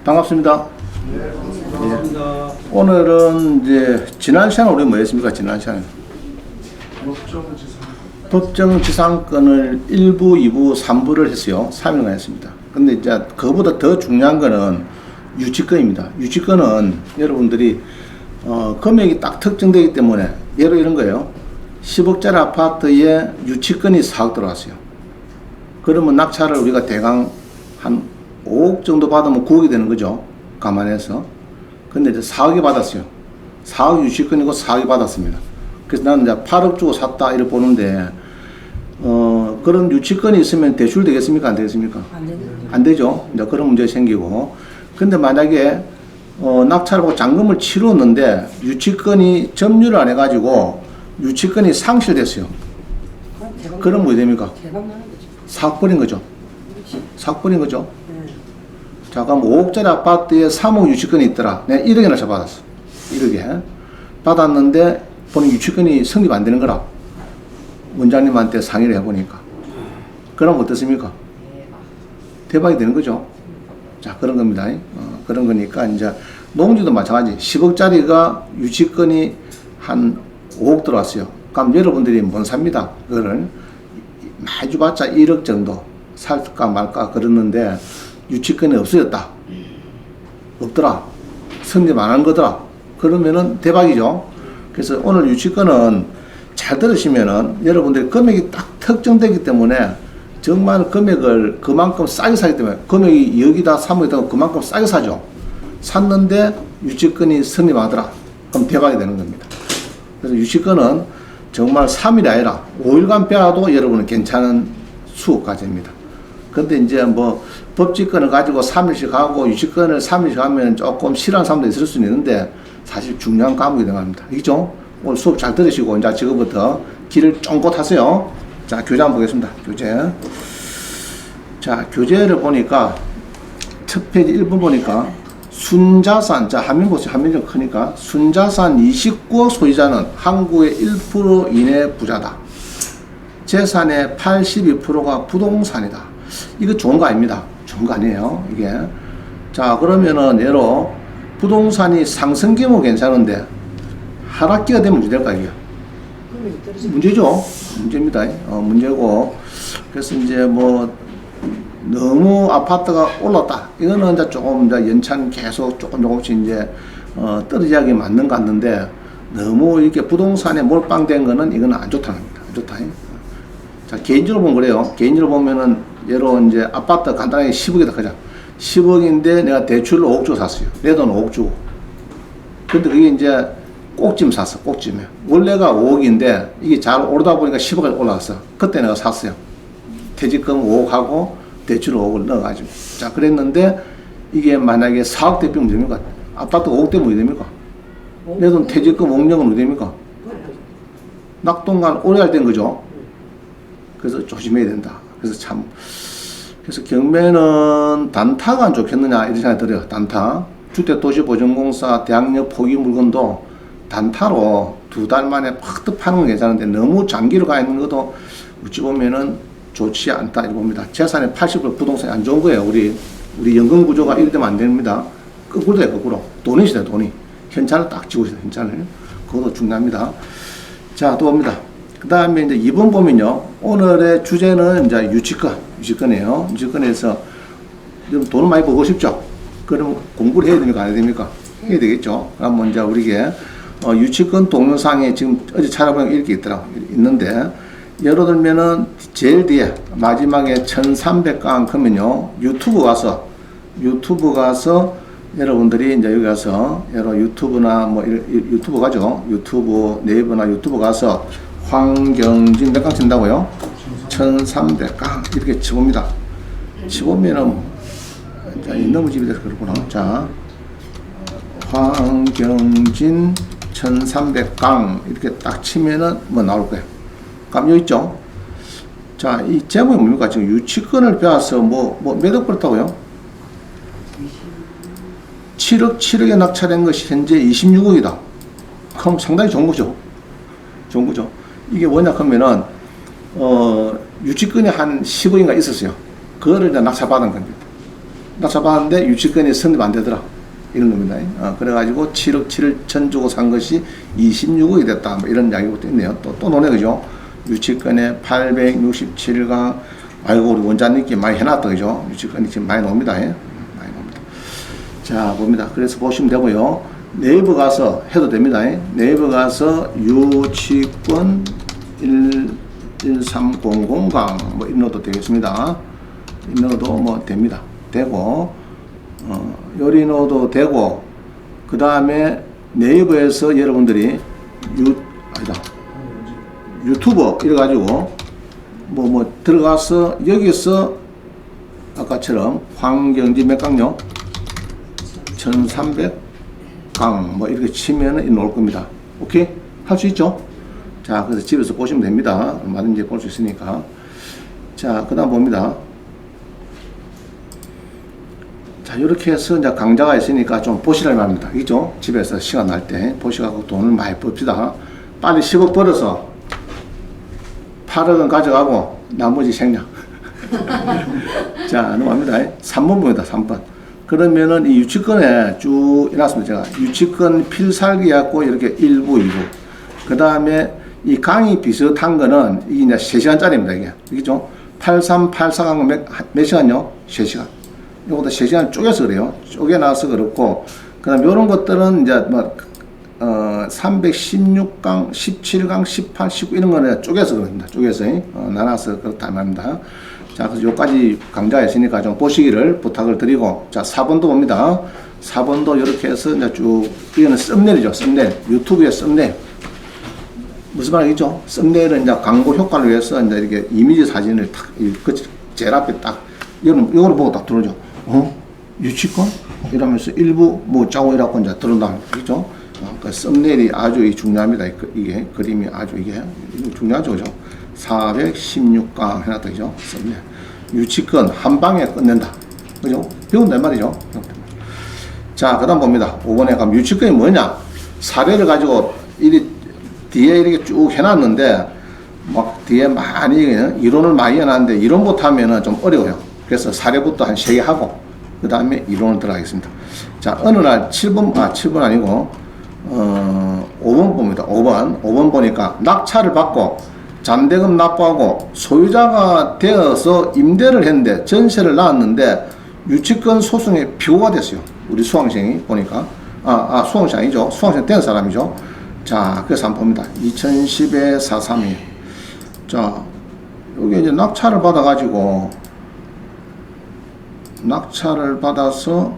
반갑습니다. 네, 반갑습니다. 오늘은 이제 지난 시간에 우리 뭐 했습니까? 지난 시간에 법정지상권을 1부, 2부, 3부를 했어요. 3일간 했습니다. 근데 이제 그보다 더 중요한 거는 유치권입니다. 유치권은 여러분들이 금액이 딱 특정되기 때문에 예로 이런 거예요. 10억짜리 아파트에 유치권이 4억 들어왔어요. 그러면 낙찰을 우리가 대강 한 5억 정도 받으면 9억이 되는 거죠. 감안해서. 근데 이제 4억이 받았어요. 4억 유치권이고 4억이 받았습니다. 그래서 나는 이제 8억 주고 샀다 이렇게 보는데 그런 유치권이 있으면 대출 되겠습니까? 안 되겠습니까? 안 되죠. 이제 그런 문제 생기고. 근데 만약에 낙찰하고 잔금을 치렀는데 유치권이 점유를 안 해가지고 유치권이 상실됐어요. 그럼 뭐 됩니까? 사건인 거죠. 사건인 거죠. 자, 그럼 5억짜리 아파트에 3억 유치권이 있더라. 내가 1억이나 잡아놨어. 1억에. 받았는데, 보는 유치권이 성립 안 되는 거라. 원장님한테 상의를 해보니까. 그럼 어떻습니까? 대박이 되는 거죠. 자, 그런 겁니다. 그런 거니까, 이제, 농지도 마찬가지. 10억짜리가 유치권이 한 5억 들어왔어요. 그럼 여러분들이 못 삽니다. 그거를. 매주 봤자 1억 정도 살까 말까 그랬는데, 유치권이 없어졌다. 없더라. 성립 안 한 거더라. 그러면은 대박이죠. 그래서 오늘 유치권은 잘 들으시면은 여러분들이 금액이 딱 특정되기 때문에 정말 금액을 그만큼 싸게 사기 때문에 금액이 2억이다 3억이다 그만큼 싸게 사죠. 샀는데 유치권이 성립하더라. 그럼 대박이 되는 겁니다. 그래서 유치권은 정말 3일이 아니라 5일간 빼도 여러분은 괜찮은 수익까지입니다. 근데 이제 뭐 법지권을 가지고 3일씩 하고 유치권을 3일씩 하면 조금 싫어하는 사람도 있을 수 있는데 사실 중요한 과목이 되어갑니다. 알겠죠? 오늘 수업 잘 들으시고 이제 지금부터 길을 쫑긋 하세요. 자, 교재 한번 보겠습니다. 교재. 자, 교재를 보니까 첫 페이지 1번 보니까 순자산, 자, 화면 보세요. 화면이 좀 크니까 순자산 29억 소유자는 한국의 1% 이내 부자다. 재산의 82%가 부동산이다. 이거 좋은 거 아닙니다. 좋은 거 아니에요. 이게. 자, 그러면은 예로 부동산이 상승기면 괜찮은데 하락기가 되면 문제 될까 이게? 문제죠. 문제입니다. 문제고. 그래서 이제 뭐 너무 아파트가 올랐다. 이거는 이제 조금 이제 연찬 계속 조금씩 이제 떨어지기 맞는 것 같는데 너무 이렇게 부동산에 몰빵된 거는 이거는 안 좋다는 겁니다. 안 좋다. 자, 개인적으로 보면 그래요. 개인적으로 보면은 예로 이제 아파트 간단하게 10억이다 하자. 10억인데 내가 대출로 5억 주고 샀어요. 내 돈 5억 주고. 근데 그게 이제 꼭짐 샀어. 꼭짐에. 원래가 5억인데 이게 잘 오르다 보니까 10억까지 올라왔어. 그때 내가 샀어요. 퇴직금 5억 하고 대출 5억을 넣어가지고. 자, 그랬는데 이게 만약에 4억 대비면 뭐 됩니까? 아파트 5억 대면 뭐 됩니까? 내 돈 퇴직금 5억은 뭐 됩니까? 낙동강 오래 할 된 거죠. 그래서 조심해야 된다. 그래서 참, 그래서 경매는 단타가 안 좋겠느냐 이런 생각이 들어요. 단타. 주택도시보증공사 대학력 포기 물건도 단타로 2달 만에 팍 파는 건 괜찮은데 너무 장기로 가 있는 것도 어찌 보면은 좋지 않다 이렇게 봅니다. 재산의 80% 부동산이 안 좋은 거예요. 우리 연금 구조가 이렇게 되면 안 됩니다. 거꾸로 돼, 거꾸로. 돈이 있어요, 돈이. 현찰을 딱 쥐고 있어요, 현찰을. 그것도 중요합니다. 자, 또 봅니다. 그 다음에 이제 2번 보면요. 오늘의 주제는 이제 유치권이에요. 유치권에서 돈을 많이 벌고 싶죠? 그럼 공부를 해야 됩니까? 안 해야 됩니까? 해야 되겠죠. 그럼 이제 우리게 유치권 동영상에 지금 어제 찾아보면 이렇게 있는데, 예를 들면은 제일 뒤에 마지막에 1300강 하면요. 유튜브 가서 여러분들이 이제 여기 가서 유튜브나 뭐 유튜브 가죠. 유튜브 네이버나 유튜브 가서 황경진 몇 강 친다고요? 1300강 이렇게 쳐봅니다. 쳐보면은 너무 집이 돼서 그렇구나. 자, 황경진 1300강 이렇게 딱 치면은 뭐 나올 거예요. 감요 있죠? 자, 이 제목이 뭡니까? 지금 유치권을 빼앗아 몇 억 벌었다고요? 7억에 낙찰된 것이 현재 26억이다. 그럼 상당히 좋은 거죠. 좋은 거죠. 이게 뭐냐 하면은 유치권이 한 10억인가 있었어요. 그거를 이제 낙찰받은 겁니다. 낙찰 받았는데 유치권이 성립 안 되더라. 이런 겁니다. 그래가지고 7억 7천 주고 산 것이 26억이 됐다. 뭐 이런 이야기부터 있네요. 또 노네, 그죠? 유치권에 867강, 아이고, 우리 원장님께 많이 해놨다, 그죠? 유치권이 지금 많이 나옵니다. 많이 나옵니다. 자, 봅니다. 그래서 보시면 되고요. 네이버 가서 해도 됩니다. 네이버 가서 유치권 1300강, 뭐, 입력도 되겠습니다. 입력도 뭐, 됩니다. 되고, 요리 넣어도 되고, 그 다음에 네이버에서 여러분들이 유튜버 이래가지고 뭐 들어가서 여기서 아까처럼 황경지 몇 강요? 1300강 뭐 이렇게 치면은 나올 겁니다. 오케이? 할 수 있죠? 자, 그래서 집에서 보시면 됩니다. 얼마든지 볼 수 있으니까. 자, 그 다음 봅니다. 자, 이렇게 해서 이제 강좌가 있으니까 좀 보시라는 말입니다. 그죠? 집에서 시간 날 때 보시고 돈을 많이 봅시다. 빨리 10억 벌어서 8억은 가져가고 나머지 생략. 자, 넘어갑니다. 3번 봅니다. 3번. 그러면은 이 유치권에 쭉 해놨습니다. 제가 유치권 필살기였고 이렇게 1부, 2부. 그 다음에 이 강의 비슷한 거는 이게 이제 3시간짜리입니다. 이게. 그죠? 8384강 몇 시간요? 3시간. 요것도 3시간 쪼개서 그래요. 쪼개놔서 그렇고, 그 다음 요런 것들은 이제 뭐, 316강, 17강, 18, 19 이런 거는 쪼개서 그럽니다. 쪼개서, 나눠서 그렇다 말입니다. 자, 그래서 요까지 강좌가 있으니까 좀 보시기를 부탁을 드리고, 자, 4번도 봅니다. 4번도 이렇게 해서 이제 쭉, 이거는 썸네일이죠. 썸네일. 유튜브의 썸네일. 무슨 말이죠? 썸네일은 이제 광고 효과를 위해서 이제 이렇게 이미지 사진을 탁, 제일 앞에 딱, 이거를 보고 딱 들어오죠. 유치권? 이러면서 일부 뭐 짜고 이라고 이제 들어온다. 그죠? 그 썸네일이 아주 중요합니다. 이게 그림이 아주 이게 중요하죠. 그죠? 416강 해놨다. 그죠? 썸네일. 유치권 한 방에 끝낸다. 그죠? 배운단 말이죠. 자, 그 다음 봅니다. 5번에 가면 유치권이 뭐냐? 사례를 가지고 뒤에 이렇게 쭉 해놨는데, 막 뒤에 많이, 이론을 많이 해놨는데, 이론부터 하면은 좀 어려워요. 그래서 사례부터 한 3개 하고, 그 다음에 이론을 들어가겠습니다. 자, 어느 날 7번 아니고, 5번 봅니다. 5번 보니까 낙찰을 받고, 잔대금 납부하고, 소유자가 되어서 임대를 했는데, 전세를 나왔는데, 유치권 소송에 피고가 됐어요. 우리 수강생이 보니까. 수강생 아니죠. 수강생 된 사람이죠. 자, 그래서 한번 봅니다. 2010에 432. 자, 여기 이제 낙찰을 받아가지고, 낙찰을 받아서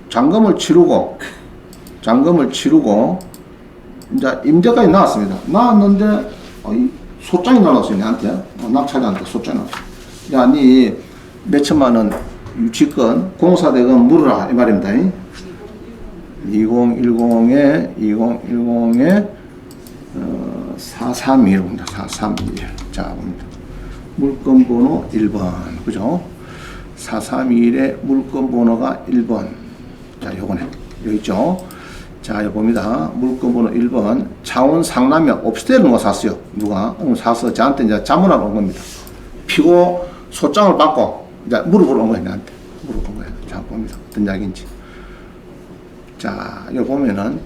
잔금을 치르고 이제 임대까지 나왔습니다. 나왔는데 소장이 날라왔어요. 내한테. 낙찰자한테 소장이 날라왔어요. 야, 니 몇천만 원 유치권 공사대금 물어라 이 말입니다. 2010에 431입니다. 431. 자, 봅니다. 물건 번호 1번. 그죠? 431의 물건 번호가 1번. 자, 요거네. 여기 있죠? 자, 여기 봅니다. 물건 번호 1번. 창원 상남역 옵스테이를 누가 샀어요. 누가? 사서 저한테 이제 자문하러 온 겁니다. 피고 소장을 받고, 이제 물어보러 온 거예요. 나한테. 물어본 거예요. 자, 봅니다. 어떤 이야기인지. 자, 여기 보면은,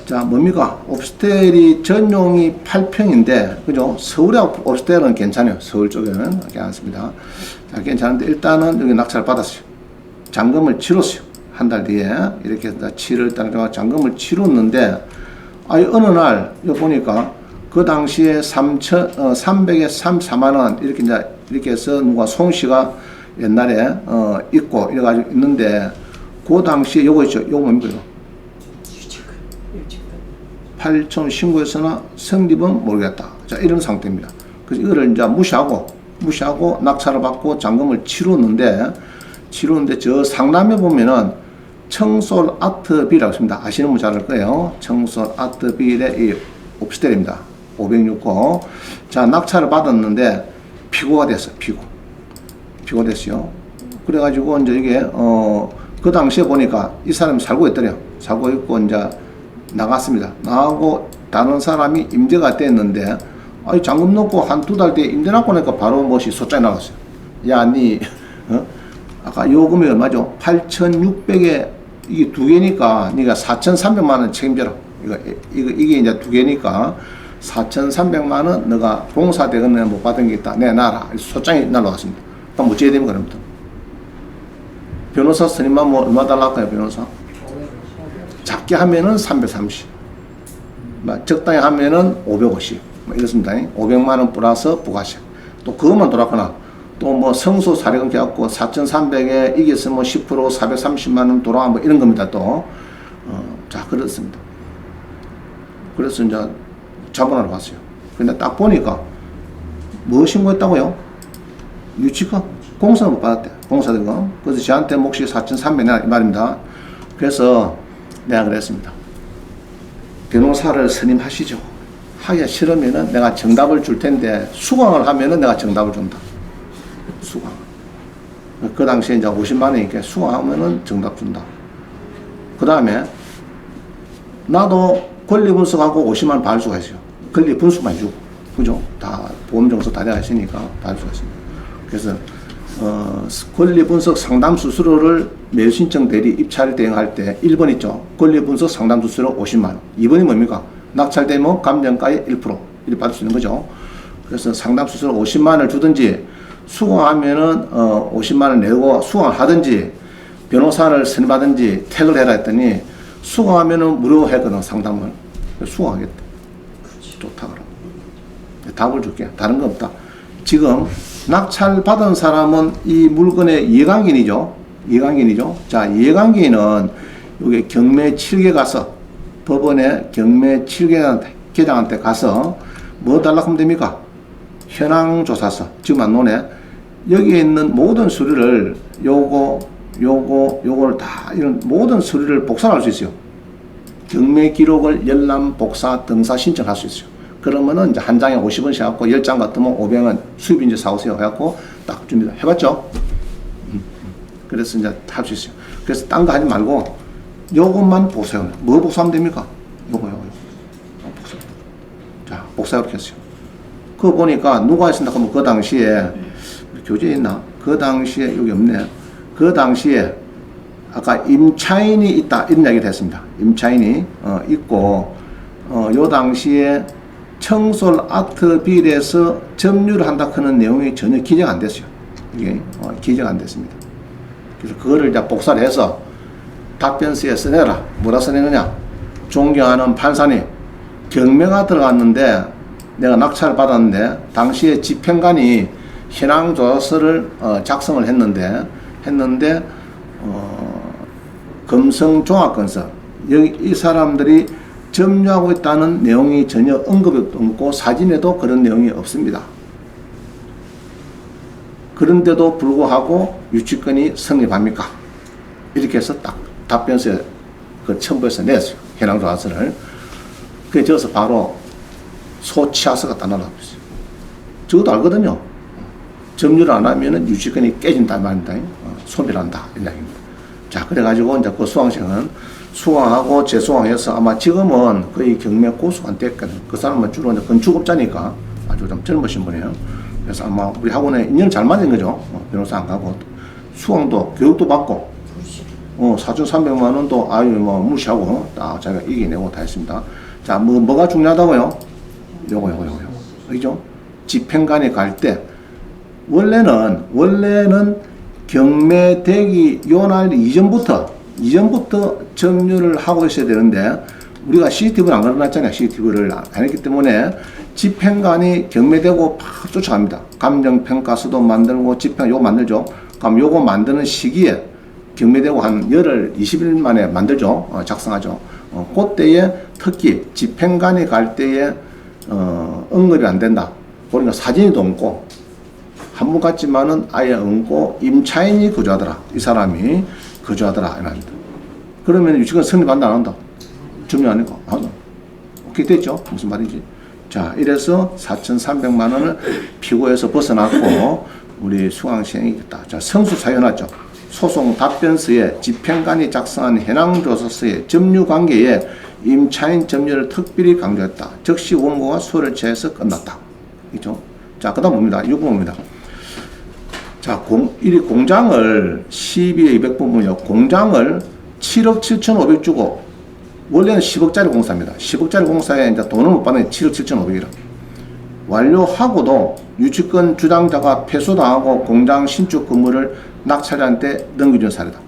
자, 뭡니까? 옵스텔이 전용이 8평인데, 그죠? 서울의 옵스텔은 괜찮아요. 서울 쪽에는 괜찮습니다. 자, 괜찮은데, 일단은 여기 낙찰을 받았어요. 잔금을 치렀어요. 한 달 뒤에. 이렇게 7월달에 잔금을 치렀는데, 어느 날, 여기 보니까, 그 당시에 300에 34만원, 이렇게 해서 누가 송 씨가 옛날에, 있고, 이래가지고 있는데, 그 당시에 요거 있죠? 요거 뭡니까? 8천 신고했으나 성립은 모르겠다. 자, 이런 상태입니다. 그래서 이거를 이제 무시하고 낙찰을 받고 잔금을 치렀는데 저 상남에 보면은 청솔 아트빌이라고 있습니다. 아시는 분 잘 알 거예요. 청솔 아트빌의 이 옵스텔입니다. 569. 자, 낙찰을 받았는데 피고가 됐어요. 피고 됐어요. 그래가지고 이제 이게 그 당시에 보니까 이 사람이 살고 있더래요. 살고 있고 이제 나갔습니다. 나가고 다른 사람이 임대가 됐는데 잔금 넣고 한 2달 뒤에 임대 낳고 나니까 바로 무엇이 소장이 나갔어요. 야, 아까 요 금액이 얼마죠? 8,600에 이게 두 개니까 네가 4,300만 원 책임져라. 이게 이제 두 개니까 4,300만 원 너가 봉사대금을 못 받은 게 있다. 내놔라. 소장이 날라왔습니다. 그럼 어찌해야 됩니까? 그럼부터. 변호사 선임만 뭐 얼마 달라고 할까요? 변호사? 작게 하면은 330. 적당히 하면은 550. 이렇습니다. 500만 원 플러스 부가세. 또 그것만 돌았거나 또 뭐 성소 사례금 해갖고 4,300에 이겼으면 10% 430만 원 돌아와 뭐 이런 겁니다. 또 자 그렇습니다. 그래서 이제 자본하러 갔어요. 근데 딱 보니까 뭐 신고했다고요? 유치가 공사는 못 받았대. 공사들거. 그래서 저한테 몫이 4,300이 말입니다. 그래서 내가 그랬습니다. 변호사를 선임하시죠. 하기 싫으면은 내가 정답을 줄 텐데 수강을 하면은 내가 정답을 준다. 수강. 그 당시에 이제 50만 원이니까 수강하면은 정답 준다. 그 다음에 나도 권리 분석하고 50만 원 받을 수가 있어요. 권리 분석만 해주고. 그죠? 다 보험정서 다 되어 있으니까 받을 수가 있습니다. 그래서 권리 분석 상담 수수료를 매수 신청 대리 입찰 대행할 때 1번 있죠. 권리 분석 상담 수수료 50만 원. 2번이 뭡니까? 낙찰되면 감정가의 1% 이렇게 받을 수 있는 거죠. 그래서 상담 수수료 50만 원을 주든지 수강하면은 50만 원 내고 수강을 하든지 변호사를 선임하든지 택을 해라 했더니 수강하면은 무료 했거든. 상담을. 수강하겠다. 좋다 그럼. 답을 줄게. 다른 거 없다. 지금 낙찰 받은 사람은 이 물건의 이해관계인이죠. 이해관계인이죠. 자, 이해관계인은 여기 경매 7개 가서 법원에 경매 7개장한테 가서 뭐 달라고 하면 됩니까? 현황조사서. 지금 안 노네. 여기에 있는 모든 서류를 요거를 다 이런 모든 서류를 복사할 수 있어요. 경매 기록을 열람, 복사, 등사 신청할 수 있어요. 그러면은 이제 한 장에 50원씩 해갖고 10장 같으면 500원 수입인지 사오세요 해갖고 딱 줍니다. 해봤죠? 그래서 이제 할 수 있어요. 그래서 딴 거 하지 말고 요것만 복사해요. 뭐 복사하면 됩니까? 요거. 복사. 자, 복사 이렇게 했어요. 그거 보니까 누가 했습니까? 그러면 그 당시에 교재에 있나? 그 당시에 여기 없네. 그 당시에 아까 임차인이 있다 이런 이야기를 했습니다. 임차인이 있고 요 당시에 청솔 아트 빌에서 점유를 한다 하는 내용이 전혀 기재가 안 됐어요. 이게 기재가 안 됐습니다. 그래서 그거를 이제 복사를 해서 답변서에 써내라. 뭐라 써내느냐? 존경하는 판사님, 경매가 들어갔는데 내가 낙찰을 받았는데 당시에 집행관이 현황조사서를 작성을 했는데 금성종합건설 여기 이 사람들이 점유하고 있다는 내용이 전혀 언급이 없고 사진에도 그런 내용이 없습니다. 그런데도 불구하고 유치권이 성립합니까? 이렇게 해서 딱 답변서에 그 첨부해서 냈어요. 현황조사서를. 그게 저어서 바로 소치하서가 딱 날라왔어요. 저것도 알거든요. 점유를 안 하면은 유치권이 깨진단 말입니다. 소멸한다. 이런 이야기입니다. 자, 그래가지고 이제 그 수강생은 수강하고 재수강해서 아마 지금은 거의 경매 고수가 됐거든. 그 사람은 주로 이제 건축업자니까 아주 좀 젊으신 분이에요. 그래서 아마 우리 학원에 인연 잘 맞은 거죠. 변호사 안 가고 수강도 교육도 받고 4,300만 원도 아유 뭐 무시하고 딱 자기가 이겨내고 다 했습니다. 자, 뭐가 중요하다고요? 요거. 그죠? 집행관이 갈 때 원래는 경매되기 요날 이전부터 점유를 하고 있어야 되는데 우리가 CCTV를 안 걸어놨잖아요. CCTV를 안 했기 때문에 집행관이 경매되고 팍 쫓아갑니다. 감정평가서도 만들고 집행 요거 만들죠. 그럼 요거 만드는 시기에 경매되고 한 열흘 20일 만에 만들죠. 작성하죠. 그때에 특히 집행관이 갈 때에 언급이 안 된다. 그러니까 사진도 없고 한 분 같지만은 아예 없고 임차인이 거주하더라. 이 사람이 거주하더라. 이랍니다. 그러면 유치권 성립한다 안 한다? 점유 안 하고 한다. 오케이 됐죠? 무슨 말인지. 자, 이래서 4,300만 원을 피고에서 벗어났고 우리 수강생이 있다. 자, 성수사 해놨죠. 소송 답변서에 집행관이 작성한 현황조사서의 점유관계에 임차인 점유를 특별히 강조했다. 즉시 원고가 수를 제해서 끝났다. 그죠? 자, 그 다음 봅니다. 6번입니다. 자, 이 공장을 12에 200 보면요. 공장을 7억 7,500 주고, 원래는 10억짜리 공사입니다. 10억짜리 공사에 이제 돈을 못 받는 게 7억 7,500이라. 완료하고도 유치권 주장자가 패소당하고 공장 신축 건물을 낙찰자한테 넘겨준 사례다.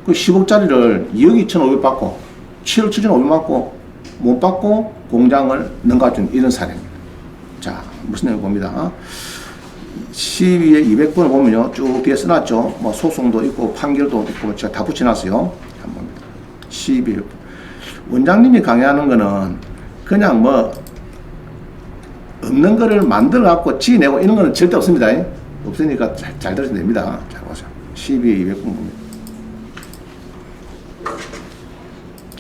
그 10억짜리를 2억 2,500 받고, 7억 7,500 받고, 못 받고 공장을 넘겨준 이런 사례입니다. 자, 무슨 내용 봅니다. 12에 200번을 보면요. 쭉 뒤에 써놨죠. 뭐 소송도 있고 판결도 있고 제가 다 붙여놨어요. 한번 봅니다. 12. 원장님이 강의하는 거는 그냥 뭐 없는 거를 만들어 갖고 지내고 이런 거는 절대 없습니다. 없으니까 잘 들으시면 됩니다. 자, 보세요. 12에 200번 봅니다.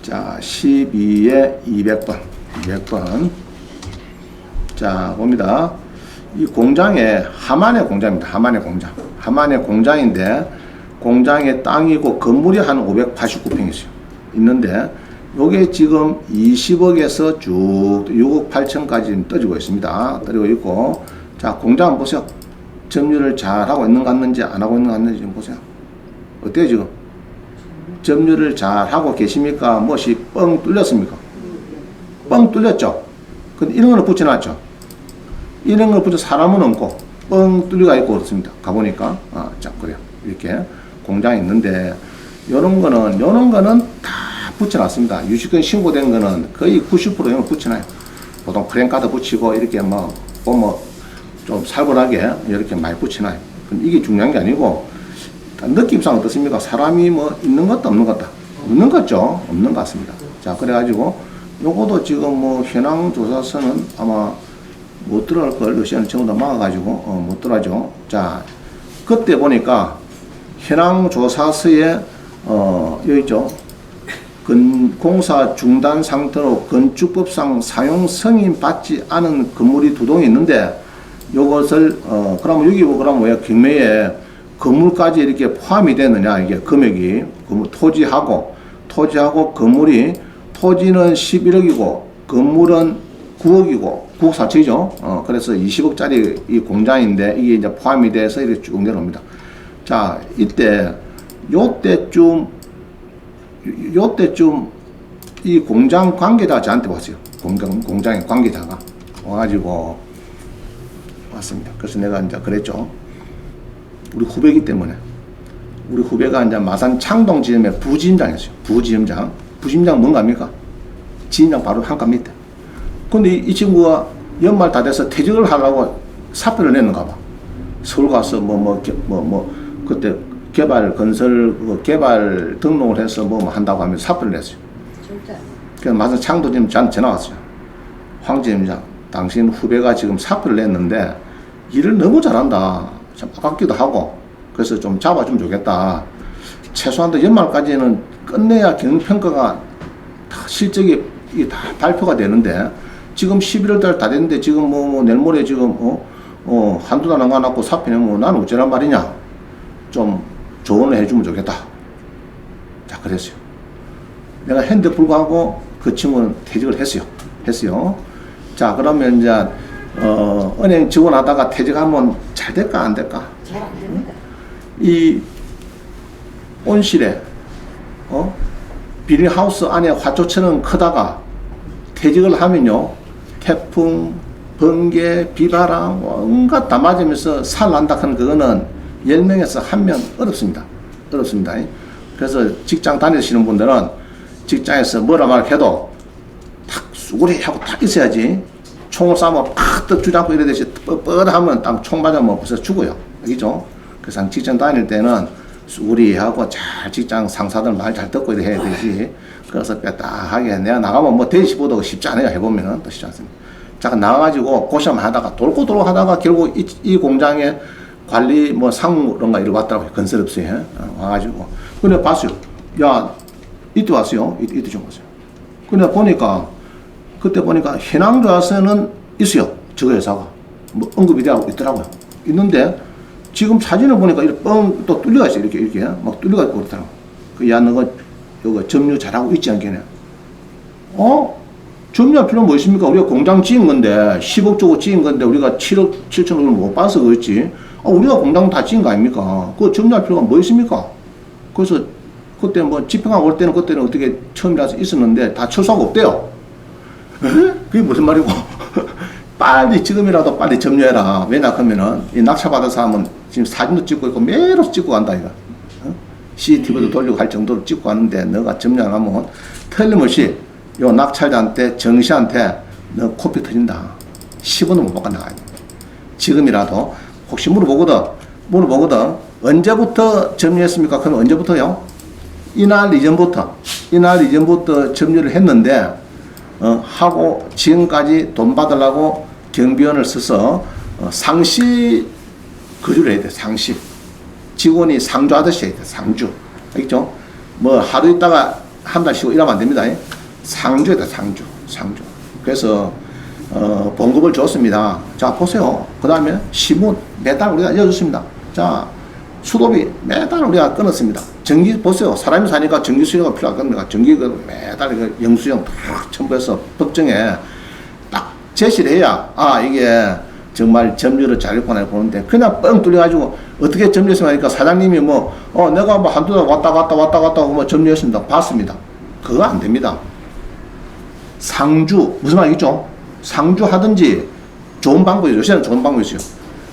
자, 12에 200번. 200번. 자, 봅니다. 이 공장에 하만의 공장입니다. 하만의 공장. 하만의 공장인데 공장의 땅이고 건물이 한 589평 있어요. 있는데 요게 지금 20억에서 쭉 6억 8천까지 떠지고 있습니다. 떠지고 있고 자, 공장 한번 보세요. 점유를 잘 하고 있는 것 같는지 안 하고 있는 것 같는지 좀 보세요. 어때요 지금? 점유를 잘 하고 계십니까? 무엇이 뻥 뚫렸습니까? 뻥 뚫렸죠? 근데 이런 거는 붙여놨죠? 이런 걸 붙여 사람은 없고 뻥 뚫려가 있고 그렇습니다. 가보니까 자, 그래요. 이렇게 공장이 있는데 요런 거는 다 붙여놨습니다. 유치권 신고된 거는 거의 90% 이런 거 붙여놔요. 보통 프랭카드 붙이고 이렇게 뭐 좀 살벌하게 이렇게 많이 붙여놔요. 이게 중요한 게 아니고 느낌상 어떻습니까? 사람이 뭐 있는 것도 없는 것 같다. 없는 것 같죠? 없는 것 같습니다. 자, 그래가지고 요거도 지금 뭐 현황 조사서는 아마 못 들어갈 걸 러시아는 전부 다 막아가지고 못 들어가죠. 자, 그때 보니까 현황 조사서에 여기 있죠. 공사 중단 상태로 건축법상 사용 승인 받지 않은 건물이 두 동이 있는데 요것을 그러면 여기 그러면 왜 경매에 건물까지 이렇게 포함이 되느냐 이게 금액이 토지하고 건물이 토지는 11억이고 건물은 9억이고 9억 4천이죠. 그래서 20억짜리 이 공장인데 이게 이제 포함이 돼서 이렇게 쭉 내려옵니다. 자, 요때쯤 이 공장 관계자가 저한테 왔어요. 공장의 관계자가 와가지고 왔습니다. 그래서 내가 이제 그랬죠. 우리 후배이기 때문에 우리 후배가 이제 마산 창동 지점의 부지점장이었어요. 부지점장 뭔가 합니까? 지점장 바로 한칸 밑에. 근데 이 친구가 연말 다 돼서 퇴직을 하려고 사표를 냈는가 봐. 서울 가서 그때 개발 등록을 해서 뭐 한다고 하면서 사표를 냈어요. 진짜? 그래서 마산 창동지점 저한테 전화 왔어요. 황 지점장, 당신 후배가 지금 사표를 냈는데 일을 너무 잘한다. 참 아깝기도 하고 그래서 좀 잡아주면 좋겠다. 최소한 연말까지는 끝내야 경영평가가 다 실적이 다 발표가 되는데 지금 11월 달 다 됐는데 지금 내일 모레 지금 한두 달 남아놨고 사표 내면 나는 어쩌란 말이냐. 좀 조언을 해주면 좋겠다. 자, 그랬어요. 내가 했는데 불구하고 그 친구는 퇴직을 했어요. 자, 그러면 이제 은행 직원하다가 퇴직하면 잘 될까 안 될까? 잘 안 됩니다. 이 온실에 비닐하우스 안에 화초처럼 크다가 퇴직을 하면요 태풍, 번개, 비바람 온갖 다 맞으면서 살난다 하는 그거는 10명에서 1명 어렵습니다. 그래서 직장 다니시는 분들은 직장에서 뭐라 말해도 탁 수그리 하고 탁 있어야지. 총을 쏴면 팍 주지 않고 이러듯이 뻔뻔하면 딱 총 맞으면 벌써 죽어요. 알겠죠? 그래서 직장 다닐 때는 수그리하고 잘 직장 상사들 말 잘 듣고 이래 해야 되지. 그래서 빼딱하게 내가 나가면 뭐 대시보도 쉽지 않아요. 해보면은 또 쉽지 않습니다. 잠깐 나가가지고 고시만 하다가 돌고 하다가 결국 이 공장에 관리 뭐 상무 그런 거 이리 왔더라고요. 건설업소에 와가지고 근데 봤어요. 야 이때 왔어요. 이때 좀 왔어요. 근데 그때 보니까 현황조사서는 있어요. 저거 회사가 뭐 언급이 되고 있더라고요. 있는데 지금 사진을 보니까 이렇게 뻥 또 뚫려가 있어요. 이렇게 막 뚫려가 있고 그렇더라고. 야 너가 점유 잘하고 있지 않겠냐? 점유할 필요는 뭐 있습니까? 우리가 공장 지은 건데 10억 주고 지은 건데 우리가 7억 7천억을 못 받아서 그렇지. 우리가 공장 다 지은 거 아닙니까? 그거 점유할 필요가 뭐 있습니까? 그래서 그때 뭐 집행하고 올 때는 그때는 어떻게 처음이라서 있었는데 다 철수하고 없대요. 에? 그게 무슨 말이고? 빨리 지금이라도 빨리 점유해라. 왜냐 그러면은 이 낙찰받은 사람은 지금 사진도 찍고 있고 매일 찍고 간다 이거. CCTV도 돌리고 갈 정도로 찍고 가는데 너가 점유 안 하면 틀림없이 요 낙찰자한테 정씨한테 너 코피 터진다. 10원도 못 받고 나가야 돼. 지금이라도 혹시 물어보거든. 언제부터 점유했습니까? 그럼 언제부터요? 이날 이전부터 점유를 했는데 하고 지금까지 돈 받으려고 경비원을 써서 상시 거주를 해야 돼. 상시. 직원이 상주하듯이 해야 돼. 상주. 알겠죠? 뭐 하루 있다가 한 달 쉬고 이러면 안 됩니다. 상주해야 돼. 상주. 그래서 봉급을 줬습니다. 자 보세요. 그 다음에 시문 매달 우리가 알려줬습니다. 자 수도비 매달 우리가 끊었습니다. 전기 보세요. 사람이 사니까 전기 수요가 필요할 겁니다. 전기 매달 영수증 탁 첨부해서 법정에 딱 제시를 해야 이게 정말 점유를 잘했구나 보는데 그냥 뻥 뚫려가지고 어떻게 점유했으면 하니까 사장님이 내가 뭐 한두 달 왔다 갔다 뭐 점유했습니다. 봤습니다. 그거 안 됩니다. 상주 무슨 말이죠? 상주 하든지 좋은 방법이죠. 요새는 좋은 방법이 있어요.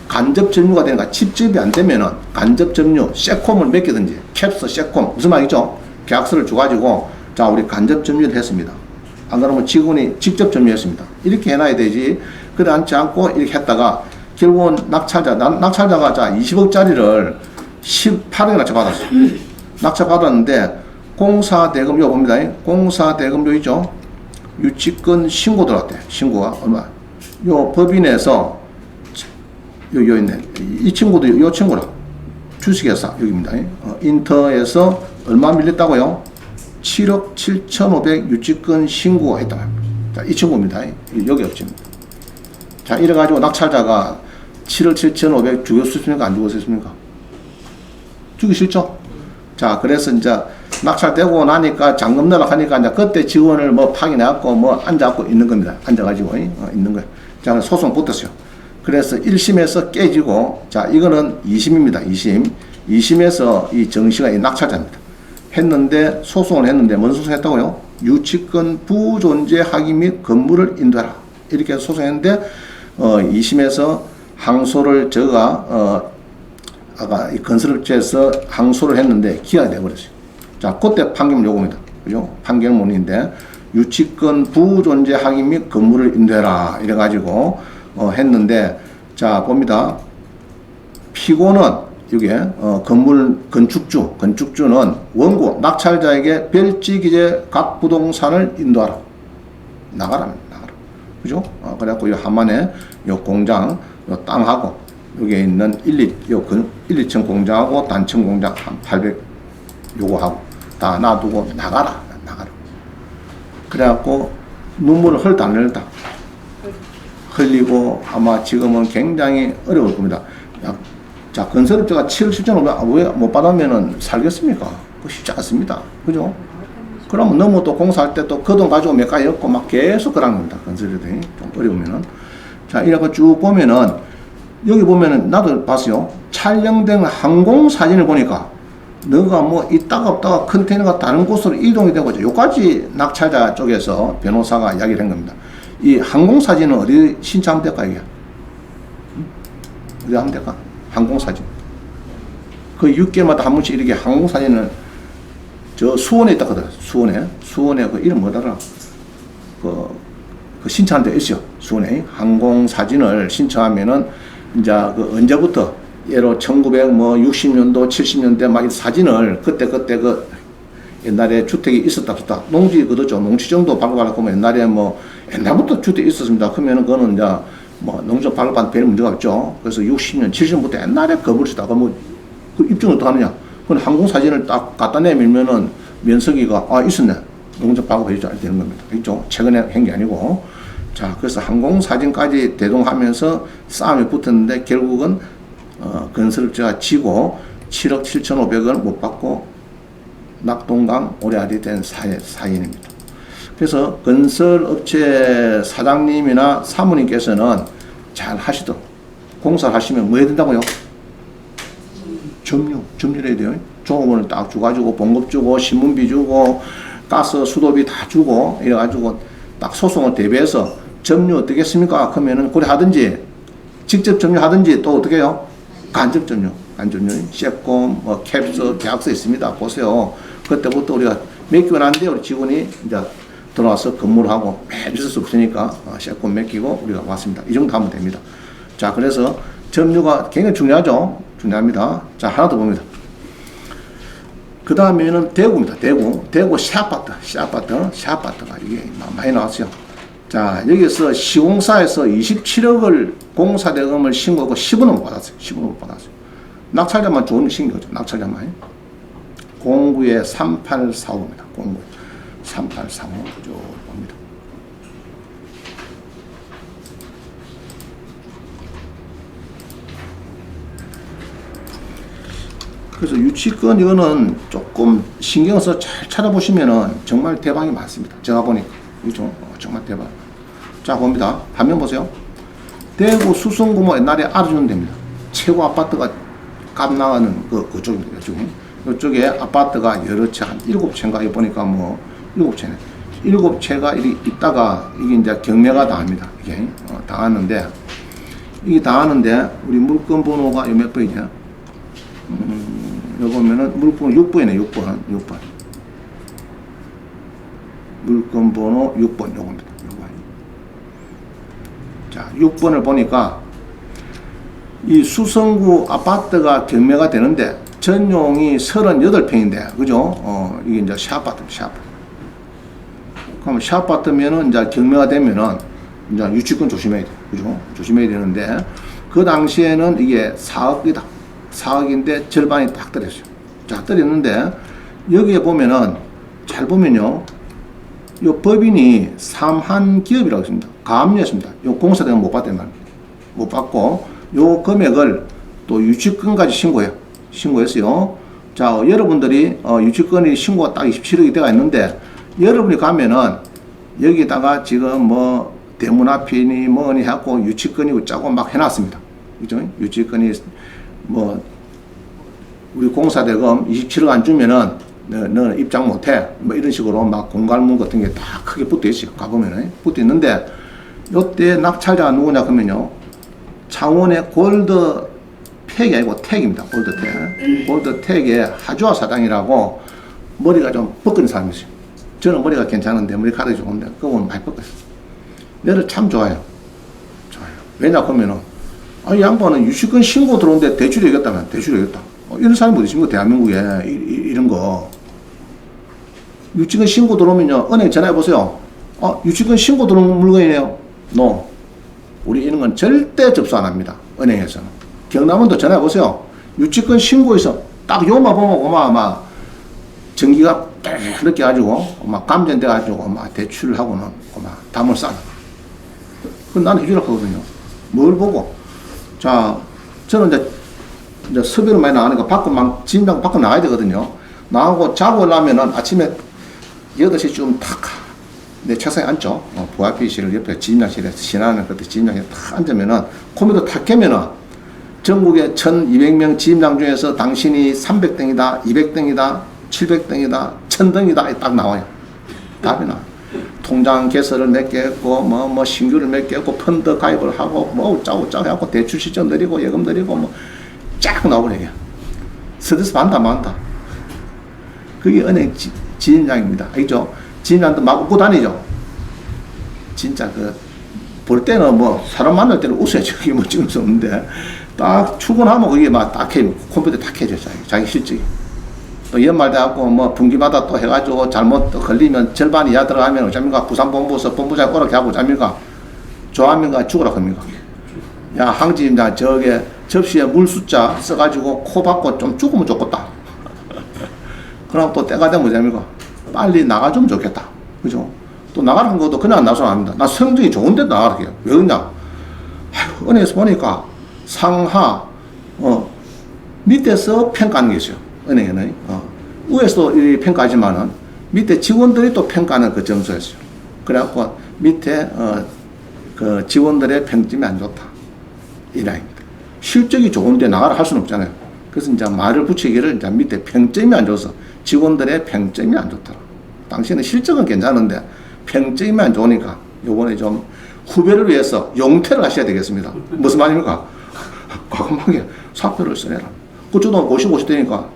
간접 점유가 되니까 직접이 안 되면은 간접 점유 세콤을 맡기든지 캡스 세콤 무슨 말이죠? 계약서를 줘가지고 자 우리 간접 점유를 했습니다. 안 그러면 직원이 직접 점유했습니다. 이렇게 해놔야 되지. 그래 않지 않고 이렇게 했다가 결국은 낙찰자가 자 20억짜리를 18억에 낙찰받았어요. 낙찰받았는데 공사대금료 봅니다. 공사대금료 있죠? 유치권 신고 들어왔대. 신고가 얼마? 요 법인에서 요 있네. 이 친구도 요 친구라. 주식회사 여기입니다. 인터에서 얼마 밀렸다고요? 7억 7,500 유치권 신고가 했다. 자, 이 친구입니다. 여기 없습니다. 자, 이래가지고 낙찰자가 7억 7,500 죽였습니까? 안 죽었습니까? 죽이 싫죠? 자, 그래서 이제 낙찰되고 나니까 잔금 내라 하니까 이제 그때 직원을 파견해갖고 앉아갖고 있는 겁니다. 앉아가지고 있는 거예요. 자, 소송 붙었어요. 그래서 1심에서 깨지고, 자, 이거는 2심입니다. 2심에서 이 정씨가 이 낙찰자입니다. 소송을 했는데, 뭔 소송했다고요? 유치권 부존재 확인 및 건물을 인도해라. 이렇게 해서 소송했는데, 2심에서 항소를 아까 이 건설업체에서 항소를 했는데, 기각이 돼버렸어요. 자, 그때 판결 요구입니다. 그죠? 판결문인데, 유치권 부존재 확인 및 건물을 인도해라. 이래가지고, 했는데, 자, 봅니다. 피고는, 이게, 건축주는 원고, 낙찰자에게 별지기재 각 부동산을 인도하라. 나가라. 그죠? 그래갖고, 이 하만에, 요 공장, 요 땅하고, 여기에 있는 1, 2층 공장하고 단층 공장 한 800 요거하고 다 놔두고 나가라. 그래갖고 눈물을 흘다 안 흘다 흘리고 아마 지금은 굉장히 어려울 겁니다. 자, 건설업자가 7억 7,500 왜 못 받으면은 살겠습니까? 그거 쉽지 않습니다. 그죠? 그러면 너무 또 공사할 때 또 그 돈 가지고 몇 가지 없고 막 계속 그러는 겁니다. 건설업자들이 좀 어려우면은. 자, 이렇게 쭉 보면은 여기 보면은 나도 봤어요. 촬영된 항공 사진을 보니까 너가 있다가 없다가 컨테이너가 다른 곳으로 이동이 되고 여기까지 낙찰자 쪽에서 변호사가 이야기를 한 겁니다. 이 항공 사진은 어디 신청하면 될까 이게? 어디 하면 될까? 항공 사진. 그 6개월마다 한 번씩 이렇게 항공 사진을 저 수원에 있다 그러더라. 수원에 그 이름 뭐더라? 그 신청하는 데 있어요. 수원에 항공 사진을 신청하면은 이제 그 언제부터 예로 1960년도 70년대 막 사진을 그때 그 옛날에 주택이 있었다 없었다 농지 그거죠. 농지 정도 발급하려고 하면 옛날에 옛날부터 주택이 있었습니다. 그러면은 그거는 이제 농지 발급한 별 문제가 없죠. 그래서 60년 70년부터 옛날에 겁을 쓰다가 그 입증을 어떻게 하느냐? 그건 항공 사진을 딱 갖다 내밀면은 면석이가 있었네. 농지 발급해야지 알 되는 겁니다. 있죠. 최근에 한 게 아니고. 자, 그래서 항공 사진까지 대동하면서 싸움이 붙었는데 결국은 건설업체가 지고 7억 7,500을 못 받고 낙동강 오래알이 된 사연입니다. 그래서 건설업체 사장님이나 사모님께서는 잘 하시도록 공사를 하시면 뭐 해야 된다고요? 점유를 해야 돼요. 종업원을 딱 줘가지고 봉급 주고 신문비 주고 가스 수도비 다 주고 이래가지고 딱 소송을 대비해서 점유 어떻겠습니까? 그러면은 그래 하든지 직접 점유하든지 또 어떻게 해요? 간접 점유, 세콤, 뭐 캡스 계약서 있습니다. 보세요. 그때부터 우리가 맡기고 난데 우리 직원이 이제 들어와서 근무를 하고 매일 있을 수 없으니까 세콤 맡기고 우리가 왔습니다. 이 정도 하면 됩니다. 자, 그래서 점유가 굉장히 중요하죠. 중요합니다. 자, 하나 더 봅니다. 그 다음에는 대구입니다. 대구 시아파트가 이게 많이 나왔어요. 자, 여기서 시공사에서 27억을 공사대금을 신고하고 10원은 못 받았어요. 10원은 못 받았어요. 낙찰자만 좋은 신고죠. 낙찰자만. 09에 3845입니다. 09. 3845. 쭉 봅니다. 그래서 유치권 이거는 조금 신경 써서 잘 찾아보시면은 정말 대박이 많습니다. 제가 보니까. 그죠? 정말 대박. 자, 봅니다. 화면 보세요. 대구 수성구모 옛날에 알아주는 데입니다. 최고 아파트가 값 나가는 그쪽입니다. 이쪽에 아파트가 여러 채, 한 7채인가, 이거 보니까 뭐, 7채네. 7채가 있다가 이게 이제 경매가 당합니다. 이게, 당하는데, 이게 당하는데, 우리 물건 번호가 몇 번이냐? 여기 보면은 물건 6번이네, 6번. 물건 번호 6번, 요겁니다. 자, 6번을 보니까 이 수성구 아파트가 경매가 되는데 전용이 38평인데, 그죠? 이게 이제 샤아파트입니다. 그럼 샤아파트면은 이제 경매가 되면은 이제 유치권 조심해야 돼. 그죠? 조심해야 되는데 그 당시에는 이게 4억이다. 4억인데 절반이 딱 떨어졌어요. 자, 떨어졌는데 여기에 보면은 잘 보면요. 요 법인이 삼한기업이라고 있습니다. 가압류였습니다. 요 공사대금 못 받단 말입니다. 못 받고 요 금액을 또 유치권까지 신고했어요. 자, 여러분들이 유치권이 신고가 딱 27억이 돼가 있는데 여러분이 가면은 여기다가 지금 뭐 대문 앞이니 뭐니 해갖고 유치권이고 짜고 막 해놨습니다. 그죠? 유치권이 뭐 우리 공사대금 27억 안 주면은 너는 입장 못해. 뭐 이런 식으로 막 공갈문 같은 게 다 크게 붙어 있어요. 가보면은 붙어 있는데 요때 낙찰자가 누구냐 그러면요. 창원의 골드팩이 아니고 택입니다. 골드택. 골드택의 하주아 사장이라고 머리가 좀 뻗은 사람이 있어요. 저는 머리가 괜찮은데 머리카락이 좋은데 그건 많이 뻗었어요. 얘를 참 좋아요. 왜냐 그러면은 이 양반은 유치권 신고 들어오는데 대출이 이겼다면 대출이 이겼다. 이런 사람이 어디 있습니까? 대한민국에 이런 거. 유치권 신고 들어오면요. 은행 전화해 보세요. 유치권 신고 들어온 물건이네요. No. 우리 이런 건 절대 접수 안 합니다. 은행에서는. 경남원도 전화해 보세요. 유치권 신고해서 딱 요만 보면 막 전기가 이렇게 가지고 막 감전돼 가지고 막 대출하고는 막 담을 싸는. 그건 나는 해주라 하거든요. 뭘 보고? 자, 저는 이제 섭외를 많이 나가니까 진작 밖으로 나가야 되거든요. 나가고 자고 오려면은 아침에 8시 좀 탁 내 책상에 앉죠. VIP실 옆에 진입장실에서 신하는 그때 진입장실에 탁 앉으면은 컴퓨터 탁 켜면은 전국에 1200명 진입장 중에서 당신이 300등이다, 200등이다, 700등이다, 1000등이다 딱 나와요. 답이 나. 통장 개설을 몇 개 했고, 뭐 신규를 몇 개 했고, 펀드 가입을 하고, 뭐 짜고 해갖고 대출 시점 드리고, 예금 드리고, 뭐 쫙 나오버려요. 스트레스 많다. 그게 은행 진입장입니다. 알죠? 진입장도 막 웃고 다니죠? 진짜 볼 때는 뭐, 사람 만날 때는 웃어야지. 그게 뭐 찍을 수 없는데, 딱 출근하면 그게 막 딱 해, 컴퓨터 딱 해줘, 자기 실적이. 또 연말 돼갖고 뭐 분기마다 또 해가지고 잘못 또 걸리면 절반 이하 들어가면 어쩝니까? 부산본부에서 본부장 오락해 하고 어쩝니까? 좋아합니까? 죽으라 합니까? 야, 항지입니다. 저게 접시에 물 숫자 써가지고 코 박고 좀 죽으면 좋겠다. 그럼 또 때가 되면 어쩝니까? 빨리 나가주면 좋겠다. 그죠? 또 나가는 것도 그냥 안 나서는 안 합니다. 나 성적이 좋은데 나가라게요. 왜 그러냐? 은행에서 보니까 상하, 밑에서 평가하는 게 있어요. 은행에는. 위에서 평가하지만은 밑에 직원들이 또 평가하는 그 점수였어요. 그래갖고 밑에 그 직원들의 평점이 안 좋다. 이 라인입니다. 실적이 좋은데 나가라 할 수는 없잖아요. 그래서 이제 말을 붙이기를 이제 밑에 평점이 안 좋아서 직원들의 평점이 안 좋더라. 당신은 실적은 괜찮은데 평점이 안 좋으니까 요번에 좀 후배를 위해서 용퇴를 하셔야 되겠습니다. 무슨 말입니까? 과감하게 사표를 써내라. 그쪽도 50 되니까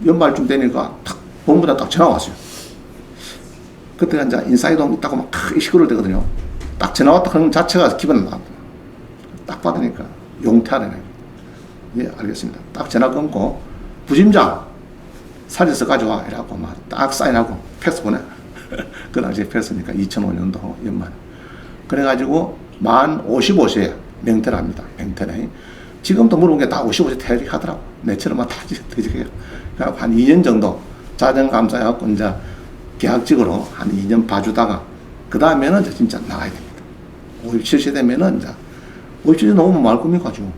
연말쯤 되니까 탁 본부다 딱 전화 왔어요. 그때가 이제 인사이동 있다고 막 시끄러울 때거든요. 딱 전화 왔다 하는 자체가 기분 나빠. 딱 받으니까 용퇴하네. 예, 알겠습니다. 딱 전화 끊고 부심장 사진서 가져와 이라고 막 딱 사인하고 팩스 보내. 그 당시에 팩스니까 2005년도 연말. 그래가지고 만 55세에 명퇴를 합니다. 명퇴를. 지금도 물어본 게 다 55세 퇴직하더라고. 내처럼 다 퇴직해요. 그래서 한 2년 정도 자정감사해갖고 이제 계약직으로 한 2년 봐주다가 그 다음에는 이제 진짜 나가야 됩니다. 57세 되면은 이제 57세 넘으면 말 겁니까 지금.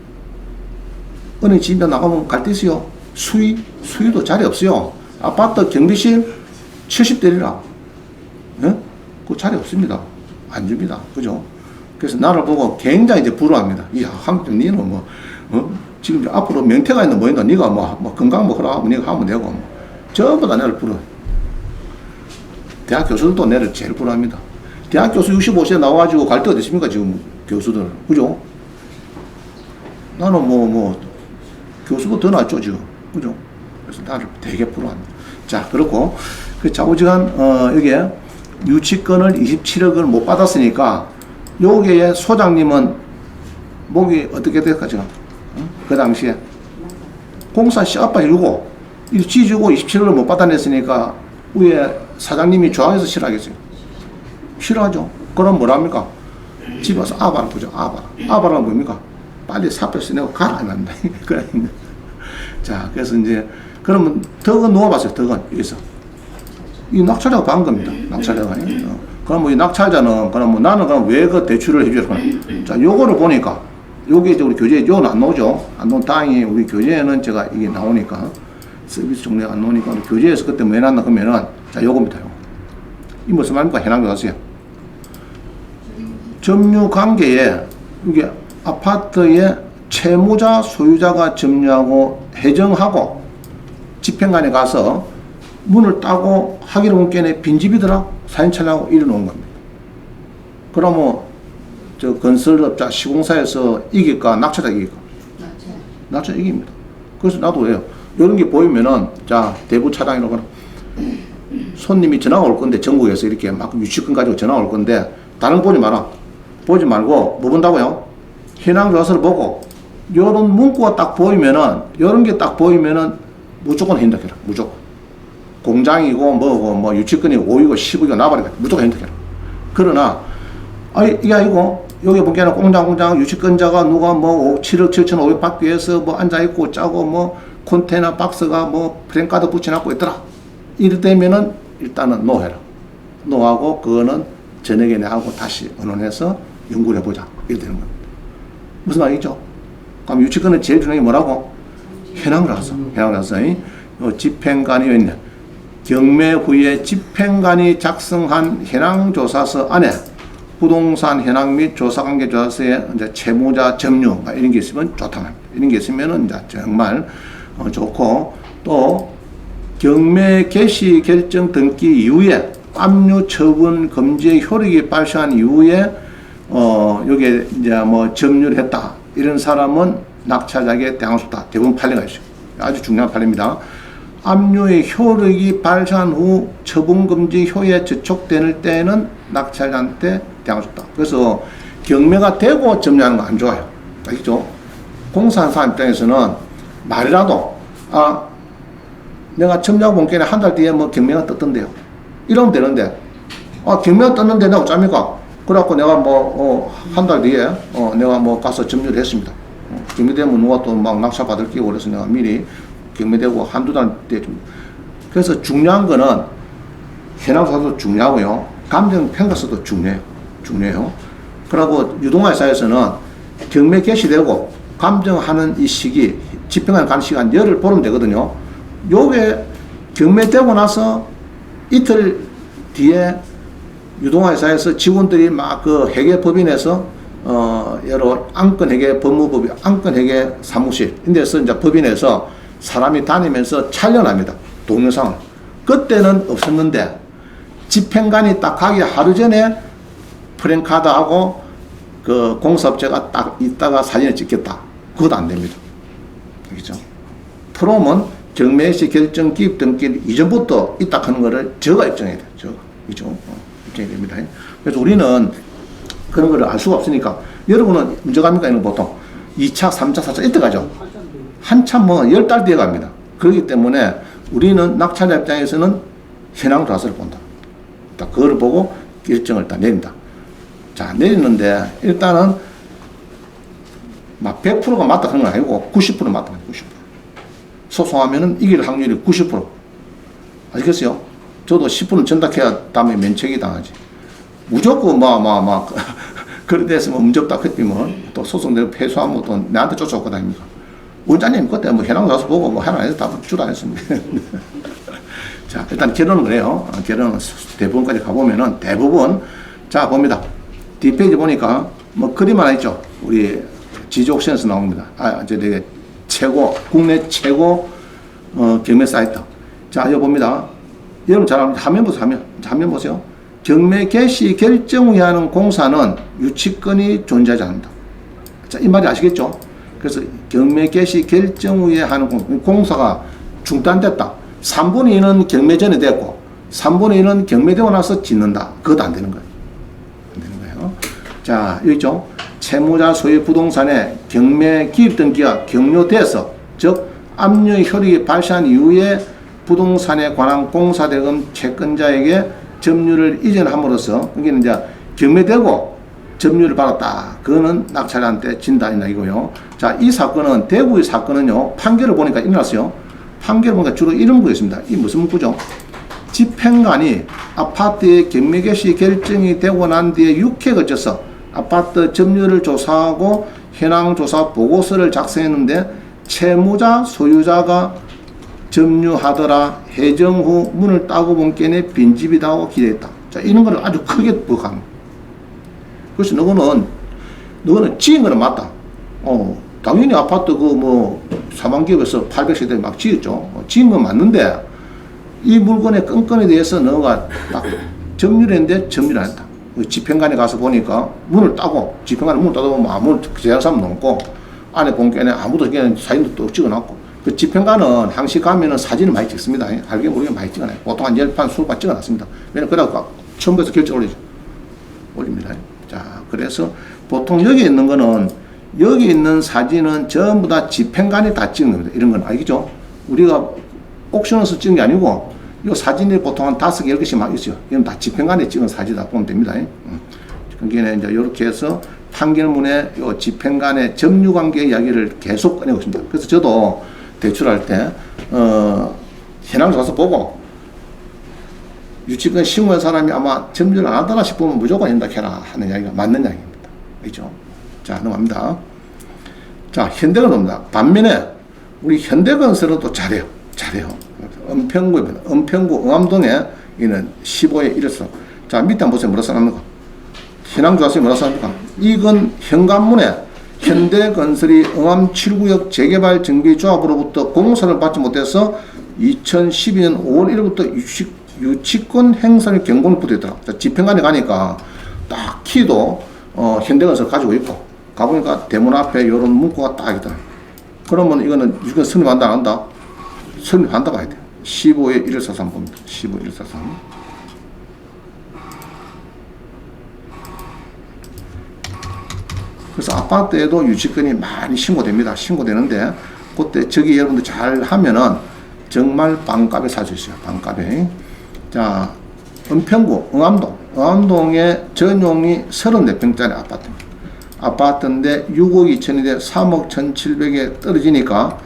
은행 진짜 나가면 갈 데 있어요. 수위도 자리 없어요. 아파트 경비실 70대리라. 예? 그 자리 없습니다. 안 줍니다. 그죠? 그래서 나를 보고 굉장히 이제 부러워합니다. 야, 한국 니는 뭐, 지금 앞으로 명태가 있는 뭐인가, 니가 뭐 건강 뭐 하라 하면 니가 하면 되고, 뭐. 전부 다 나를 부러워요. 대학 교수들도 나를 제일 부러워합니다. 대학 교수 65세 나와가지고 갈 데 어디 있습니까, 지금 교수들. 그죠? 나는 교수가 더 낫죠, 지금. 그죠? 그래서 나를 되게 부러워합니다. 자, 그렇고, 그 좌우지간, 여기에 유치권을 27억을 못 받았으니까, 요게 소장님은 목이 어떻게 될까, 지금? 응? 그 당시에. 공사 시아빠 주고, 일지 주고 27억을 못 받아냈으니까, 위에 사장님이 좋아해서 싫어하겠어요. 싫어하죠. 그럼 뭐랍니까? 집에 와서 아바를 보죠, 아바. 아바는 뭡니까? 빨리 사표 쓰내고 가라, 합니다. 그래. 자, 그래서 이제, 그러면 덕은 누워봤어요, 덕은. 여기서. 이 낙찰자가 반 겁니다. 낙찰자가. 그럼 이 낙찰자는, 그럼 나는 그럼 왜 그 대출을 해주려고 하나. 자, 요거를 보니까, 요게 이제 우리 교재에, 요건 안 나오죠. 안 나온 다행히 우리 교재에는 제가 이게 나오니까, 서비스 종류가 안 나오니까, 우리 교재에서 그때 뭐 해놨나 그러면은, 자, 요겁니다, 요거. 이 무슨 말입니까? 해남교사세요. 점유 관계에, 이게 아파트의 채무자, 소유자가 점유하고 해정하고 집행관에 가서 문을 따고 하기로 문께네 빈집이더라 사인찰하고 이래놓은 겁니다. 그러면 저 건설업자 시공사에서 이길까 낙찰자 이길까? 낙찰자 이깁니다. 그래서 나도 왜요? 이런 게 보이면은 자 대부 차량이라고 손님이 전화가 올 건데 전국에서 이렇게 막 유치권 가지고 전화가 올 건데 다른 거 보지 마라. 보지 말고 뭐 본다고요? 현황조사를 보고 요런 문구가 딱 보이면은 요런 게 딱 보이면은 무조건 핸드해라. 무조건. 공장이고 뭐고 뭐 유치권이 5이고 10이고 나발이고 무조건 핸드해라. 그러나 이게 아니고 여기 보기에는 공장 유치권자가 누가 뭐 7억 7,500 받기 위해서 뭐 앉아있고 짜고 뭐 컨테이너 박스가 뭐 프랭카드 붙여놨고 있더라. 이럴 때면은 일단은 노해라. 노하고 그거는 저녁에 내하고 다시 언론해서 연구를 해보자. 이렇게 되는 겁니다. 무슨 말이죠? 그럼 유치권은 제일 중요한 게 뭐라고? 현황라서. 집행관이 있네. 경매 후에 집행관이 작성한 현황조사서 안에 부동산 현황 및 조사관계 조사서에 이제 채무자 점유 이런 게 있으면 좋다. 이런 게 있으면은 이제 정말 좋고 또 경매 개시 결정 등기 이후에 압류 처분 금지의 효력이 발생한 이후에 요게 이제 뭐 점유를 했다. 이런 사람은 낙찰자에게 대항할 수 없다. 대부분 판례가 있어요. 아주 중요한 판례입니다. 압류의 효력이 발생한 후 처분금지 효에 저촉될 때는 낙찰자한테 대항할 수 없다. 그래서 경매가 되고 점유하는 거 안 좋아요. 알겠죠? 공사한 사람 입장에서는 말이라도 내가 점유하고 본 게는 한 달 뒤에 뭐 경매가 떴던데요. 이러면 되는데 경매가 떴는데 내가 어쩝니까? 그래갖고 내가 뭐 한 달 뒤에 내가 뭐 가서 점유를 했습니다. 경매되면 누가 또 막 낙찰 받을 끼고 그래서 내가 미리 경매되고 한두 달 때쯤. 그래서 중요한 거는 현황조사도 중요하고요. 감정평가서도 중요해요. 그리고 유동화사에서는 경매 개시되고 감정하는 이 시기, 집행관 가는 시간 열흘 보름 되거든요. 요게 경매되고 나서 이틀 뒤에 유동화회사에서 직원들이 막 그 회계법인에서 여러 안건회계 법무법인, 안건회계 사무실 인데서 이제 법인에서 사람이 다니면서 촬영합니다. 동영상을. 그때는 없었는데 집행관이 딱 가기 하루 전에 프랜카드하고 그 공사업체가 딱 있다가 사진을 찍겠다. 그것도 안 됩니다. 그렇죠? 프롬은 경매시 결정 기입 등기 이전부터 있다 하는 거를 저가 입증해야 돼요. 저가. 그렇죠? 입증이 됩니다. 그래서 우리는 그런 거를 알 수가 없으니까 여러분은 언제 갑니까? 이런 보통 2차, 3차, 4차 이때 가죠. 한참 뭐 10달 뒤에 갑니다. 그렇기 때문에 우리는 낙찰자 입장에서는 현황 자세를 본다. 딱 그거를 보고 결정을 다 내린다. 자, 내리는데 일단은 막 100%가 맞다 그런 건 아니고 90% 맞다. 90%. 소송하면은 이길 확률이 90%. 아시겠어요? 저도 10% 전달해야 다음에 면책이 당하지. 무조건 그런 데서 문제 없다 했으면 또 소송대로 패소하면 또 내한테 쫓아오고 다닙니까? 원장님 그때 현황 자서 보고 하나 해서 다 줄 안 했습니다. 자, 일단 결론은 그래요. 결론은 대부분까지 가보면은 대부분 자 봅니다. 뒷페이지 보니까 뭐 그림 하나 있죠. 우리 지지옥션에서 나옵니다. 되게 최고 국내 최고 경매 사이트. 자, 여기 봅니다. 여러분 잘 화면 보세요. 화면 보세요. 경매 개시 결정 후에 하는 공사는 유치권이 존재하지 않는다. 자, 이 말이 아시겠죠? 그래서 경매 개시 결정 후에 하는 공사가 중단됐다. 3분의 2는 경매 전에 됐고 3분의 2는 경매되고 나서 짓는다. 그것도 안 되는 거예요. 안 되는 거예요. 자, 여기 있죠? 채무자 소유 부동산의 경매 기입 등기가 경료돼서 즉 압류의 효력이 발생한 이후에 부동산에 관한 공사대금 채권자에게 점유를 이전함으로써 여기는 이제 경매되고 점유를 받았다. 그거는 낙찰자한테 진다는 이야기고요. 자, 이 사건은 대구의 사건은요. 판결을 보니까 일어났어요. 판결을 보니까 주로 이런 문구가 있습니다. 이 무슨 문구죠? 집행관이 아파트의 경매 개시 결정이 되고 난 뒤에 6회에 걸쳐서 아파트 점유를 조사하고 현황 조사 보고서를 작성했는데 채무자 소유자가 점유하더라 해정 후 문을 따고 본 게내 빈집이다 하고 기대했다. 자, 이런 거를 아주 크게 부각합니다. 그래서 너는 지은 거는 맞다. 당연히 아파트 사방기업에서 800세대 막 지었죠. 지은 건 맞는데 이 물건의 건건에 대해서 너가 딱 점유를 했는데 점유를 안 했다. 집행관에 가서 보니까 문을 따고 집행관이 문을 따다 보면 아무런 제한 사람 없고 안에 본 게내 아무도 그냥 사진도 또 찍어놨고 그 집행관은 항시 가면은 사진을 많이 찍습니다. 알게 모르게 많이 찍어놔요. 보통 한 10판, 20판 찍어놨습니다. 왜냐면 그래갖고 처음부터 결정 올립니다. 자, 그래서 보통 여기 있는 거는 여기 있는 사진은 전부 다 집행관이 다 찍는 겁니다. 이런 건 알겠죠? 우리가 옥션에서 찍은 게 아니고 이 사진이 보통 한 5개, 10개씩 막 있어요. 이건 다 집행관이 찍은 사진이다 보면 됩니다. 그러니까 이제 이렇게 해서 판결문에 이 집행관의 점유관계 이야기를 계속 꺼내고 있습니다. 그래서 저도 대출할 때 현황 가서 보고 유치권 신고한 사람이 아마 점유를 안 하더라 싶으면 무조건 연락해라 하는 이야기가 맞는 이야기입니다. 그렇죠? 자, 넘어갑니다. 자, 현대건설입니다. 반면에 우리 현대건설은 또 잘해요. 은평구 응암동에 있는 15에 1에서 자, 밑에 한번 보세요. 뭐라 써놨는가? 현황 조사에 뭐라 써놨는가? 이건 현관문에 현대건설이 응암 7구역 재개발 정비조합으로부터 공사를 받지 못해서 2012년 5월 1일부터 유치권 행사를 경고를 부대더라. 집행관에 가니까 딱 키도 현대건설 가지고 있고 가보니까 대문 앞에 이런 문구가 딱 있더라. 그러면 이거는 유치권 성립한다 안 한다? 성립한다 봐야 돼요. 15에 1143 봅니다. 15에 1143. 그래서 아파트에도 유치권이 많이 신고됩니다. 신고되는데 그때 저기 여러분들 잘 하면은 정말 반값에 살 수 있어요. 반값에. 자, 은평구 응암동의 전용이 34평짜리 아파트입니다. 아파트인데 6억 2천인데 3억 1,700에 떨어지니까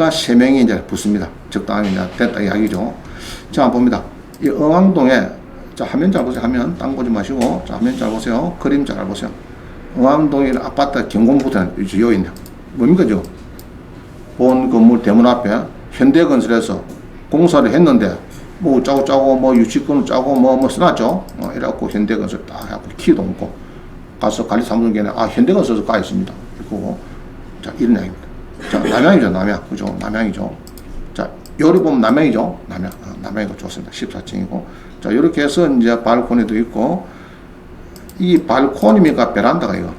3명이 이제 붙습니다. 적당히 이제 됐다 이야기죠. 자, 봅니다. 이 응암동에 자, 화면 잘 보세요. 화면 땅 보지 마시고 자, 화면 잘 보세요. 그림 잘 보세요. 응암동의 아파트 경공부터는 여기 있네요. 뭡니까, 저? 본 건물 대문 앞에 현대건설에서 공사를 했는데 뭐 짜고 뭐 유치권 짜고 뭐 써놨죠. 이래갖고 현대건설 딱 해갖고 키도 없고 가서 관리사무소에 현대건설에서 가 있습니다. 그리고 자 이런 양입니다. 자 남양이죠. 남양 그죠? 남양이죠. 자 요리 보면 남양이죠. 남양이고 좋습니다. 14층이고 자 이렇게 해서 이제 발코니도 있고 이 발코니입니까 베란다가 이거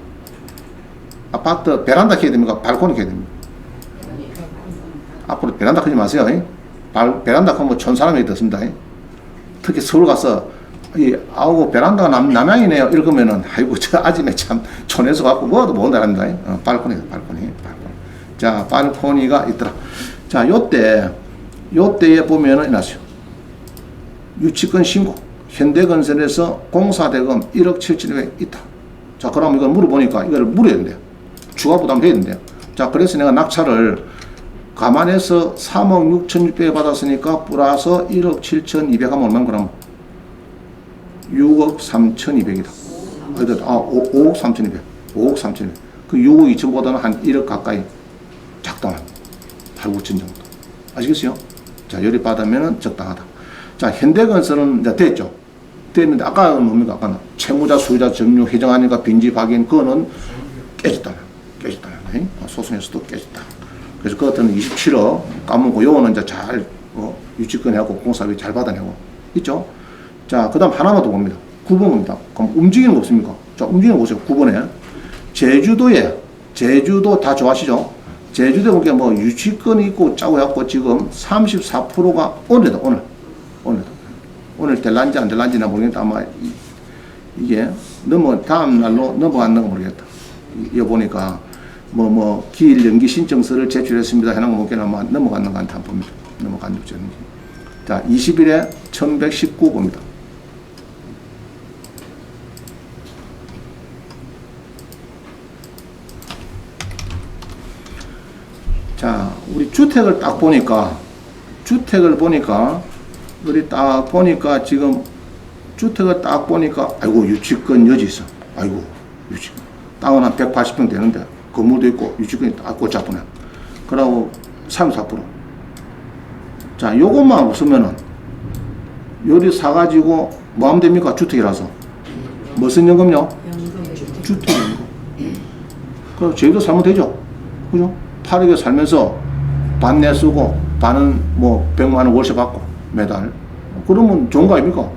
아파트 베란다 해야 됩니까 발코니 해야 됩니까? 앞으로 베란다 하지 마세요. 베란다 하면 천 사람이 듣습니다. 특히 서울 가서 아우고 베란다가 남양이네요. 읽으면은 아이고 저 아줌에 참 촌에서 갖고 뭐도 못한답니다. 발코니. 자 발코니가 있더라. 자 요때에 보면은 이나시오. 유치권 신고 현대건설에서 공사대금 1억 7천에 있다. 자 그럼 이걸 물어보니까 이걸 물어야 된대요. 추가 부담 해야 된대요. 자 그래서 내가 낙찰을 감안해서 3억 6,600에 받았으니까 플러스 1억 7,200 하면 얼마나 그럼 6억 3,200이다. 5억 3,200. 5억 3,200. 그 6억 2천보다는 한 1억 가까이 적당한 8, 9천 정도. 아시겠어요? 자, 요리 받으면은 적당하다. 자, 현대건설은 이제 됐죠. 됐는데 아까는 뭡니까? 아까는 채무자, 수유자, 정류, 회정하니까 빈지, 박인 그거는 깨졌다면. 소송에서도 깨졌다. 그래서 그것들은 27억 까먹고 요거는 이제 잘 유치권 해갖고 공사비 잘 받아내고 있죠. 자, 그 다음 하나만 더 봅니다. 9번입니다. 그럼 움직이는 거 없습니까? 자, 움직이는 거 보세요. 9번에 제주도 다 좋아하시죠? 제주도에 보니까 뭐 유치권이 있고 짜고 해갖고 지금 34%가 오늘 될란지 안 될란지나 모르겠다. 아마 이게 다음 날로 넘어갔는 거 모르겠다. 이거 보니까 기일 연기 신청서를 제출했습니다. 해놓은 거 보니까 아마 넘어갔는 거 한번 봅니다. 넘어간 적 있는지. 자, 20일에 1119 봅니다. 자, 우리 주택을 딱 보니까 지금 주택을 딱 보니까 아이고 유치권 여지 있어. 아이고 유치권 땅은 한 180평 되는데 건물도 있고 유치권이 딱 골치 아프네. 그러고 34%. 자, 요것만 없으면은 요리 사가지고 뭐 하면 됩니까? 주택이라서 무슨 연금요? 주택연금. 그럼 저희도 살면 되죠. 그죠? 8억에 살면서 반 내쓰고 반은 뭐 100만 원 월세 받고 매달. 그러면 좋은 거 아닙니까?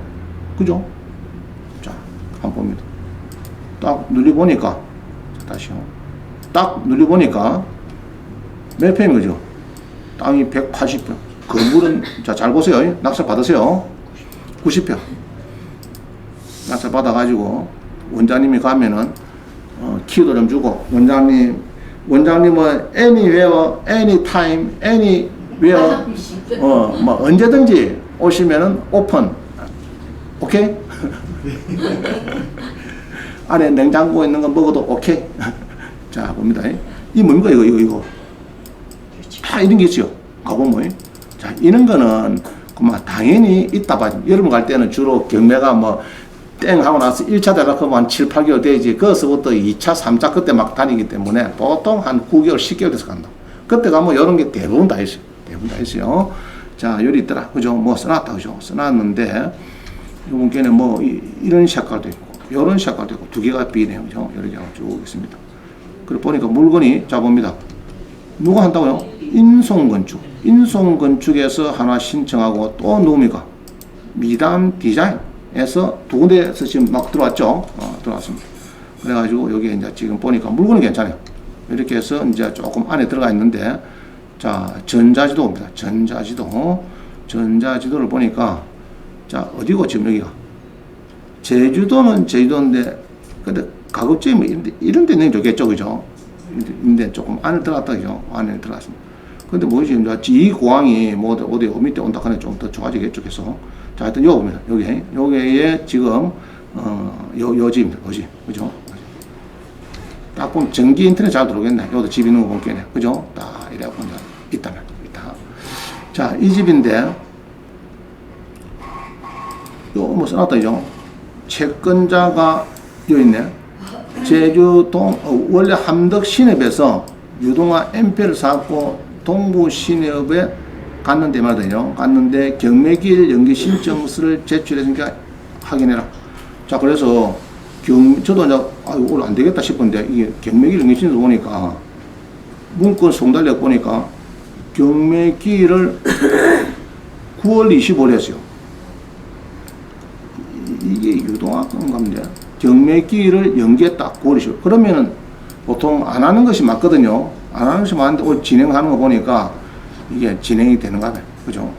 그죠? 자, 한번 봅니다. 딱 눌려보니까, 다시요. 딱 눌려보니까 몇 평인 거죠? 땅이 180평. 건물은, 자, 잘 보세요. 낙찰 받으세요. 90평. 낙찰 받아가지고 원장님이 가면은, 키도 좀 주고, 원장님은 anywhere, anytime, anywhere, 뭐 언제든지 오시면은 오픈. 오케이? 안에 냉장고에 있는 거 먹어도 오케이? 자, 봅니다. 이 뭡니까, 이거. 다 이런 게 있어요. 가보면. 자, 이런 거는, 당연히 있다 봐. 여름 갈 때는 주로 경매가 땡 하고 나서 1차 대략하면 한 7, 8개월 되지. 거기서부터 2차, 3차 그때 막 다니기 때문에 보통 한 9개월, 10개월 돼서 간다. 그때 가면 이런 게 대부분 다 있어요. 자, 여기 있더라. 그죠? 써놨다. 그죠? 써놨는데, 이번에는 이런 색깔도 있고, 이런 색깔도 있고, 두 개가 비네요. 그죠? 이렇게 쭉 있습니다. 그리고 보니까 물건이, 자, 봅니다. 누가 한다고요? 인송건축에서 하나 신청하고 또 누굽니까? 미담 디자인. 에서 두 군데에서 지금 막 들어왔죠. 들어왔습니다. 그래가지고 여기 이제 지금 보니까 물건은 괜찮아요. 이렇게 해서 이제 조금 안에 들어가 있는데, 자, 전자지도입니다. 전자지도를 보니까, 자, 어디고 지금 여기가? 제주도는 제주도인데, 근데 가급적이면 이런 데 있는 게 좋겠죠. 그죠? 근데 조금 안에 들어갔다. 그죠? 안에 들어갔습니다. 근데 뭐지? 이제 이 공항이 어디 밑에 온다 하네 좀 더 좋아지겠죠. 그래서. 자, 하여튼 요거 봅니다. 여기에 지금, 집입니다. 그죠? 딱 보면 전기 인터넷 잘 들어오겠네. 여기도 집 있는 거 보겠네. 그죠? 딱 이래갖고 이제 있다. 자, 이 집인데, 요거 써놨다, 그죠? 채권자가 여기 있네. 원래 함덕 신협에서 유동화 MP를 사고 동부 신협에 갔는데 말이에요. 갔는데 경매기일 연기 신청서를 제출했으니까 확인해라. 자, 그래서 저도 이제 오늘 안 되겠다 싶은데 이게 경매기일 연기 신청서 보니까 문건 송달력 보니까 경매기일을 9월 25일 했어요. 이게 유동학금 갑니다. 경매기일을 연기했다. 9월 25일. 그러면은 보통 안 하는 것이 맞거든요. 안 하는 것이 맞는데 오늘 진행하는 거 보니까 이게 진행이 되는가 봐요. 그죠?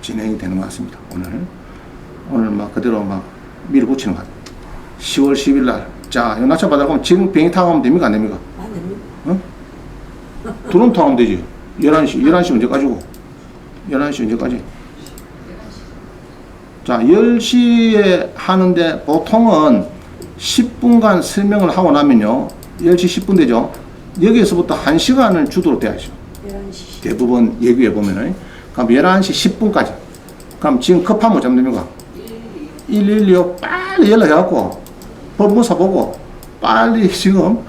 진행이 되는 것 같습니다. 오늘 막 그대로 막 밀어붙이는 것 같아요. 10월 10일 날. 자, 이거 낙찰 받으러 가면 지금 비행기 타고 가면 됩니까? 안 됩니까? 안 됩니다. 응? 드론 타고 가면 되지. 11시 언제까지고? 11시 언제까지? 자, 10시에 하는데 보통은 10분간 설명을 하고 나면요. 10시 10분 되죠. 여기에서부터 1시간을 주도록 돼야죠. 11시. 대부분 예규에 보면은. 그럼 11시 10분까지. 그럼 지금 급하면 못 잡는 됩니까? 112요. 빨리 연락해갖고 법무사 보고 빨리 지금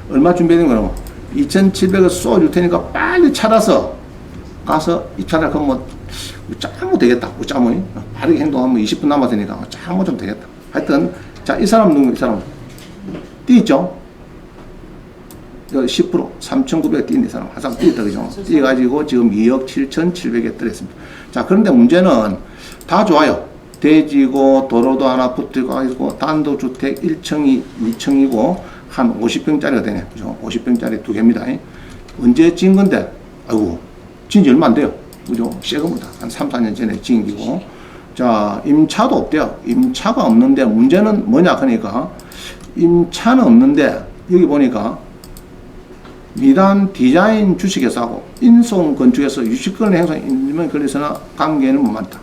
얼마 준비되는 거라고 2,700을 쏘줄 테니까 빨리 찾아서 가서 입찰을 그럼 뭐 짜면 되겠다. 짜면 빠르게 행동하면 20분 남았으니까 짜면 좀 되겠다. 하여튼 자, 이 사람 누구? 이 사람 띠 있죠? 10% 3,900 뛴 이 사람 한 사람 뛰었다 그죠? 뛰어가지고 지금 2억 7,700에 떨어졌습니다. 자, 그런데 문제는 다 좋아요. 대지고 도로도 하나 붙어가지고 단독주택 1층이 2층이고 한 50평짜리가 되네. 그죠? 50평짜리 두 개입니다. 언제 찐 건데? 아이고, 진지 얼마 안 돼요. 그죠? 새 겁니다. 한 3, 4년 전에 찐 기고. 자, 임차도 없대요. 임차가 없는데 문제는 뭐냐 그러니까 임차는 없는데 여기 보니까 미단 디자인 주식회사하고 인송 건축에서 유치권을 행사 인면 걸려서나 관계는 못 맞다.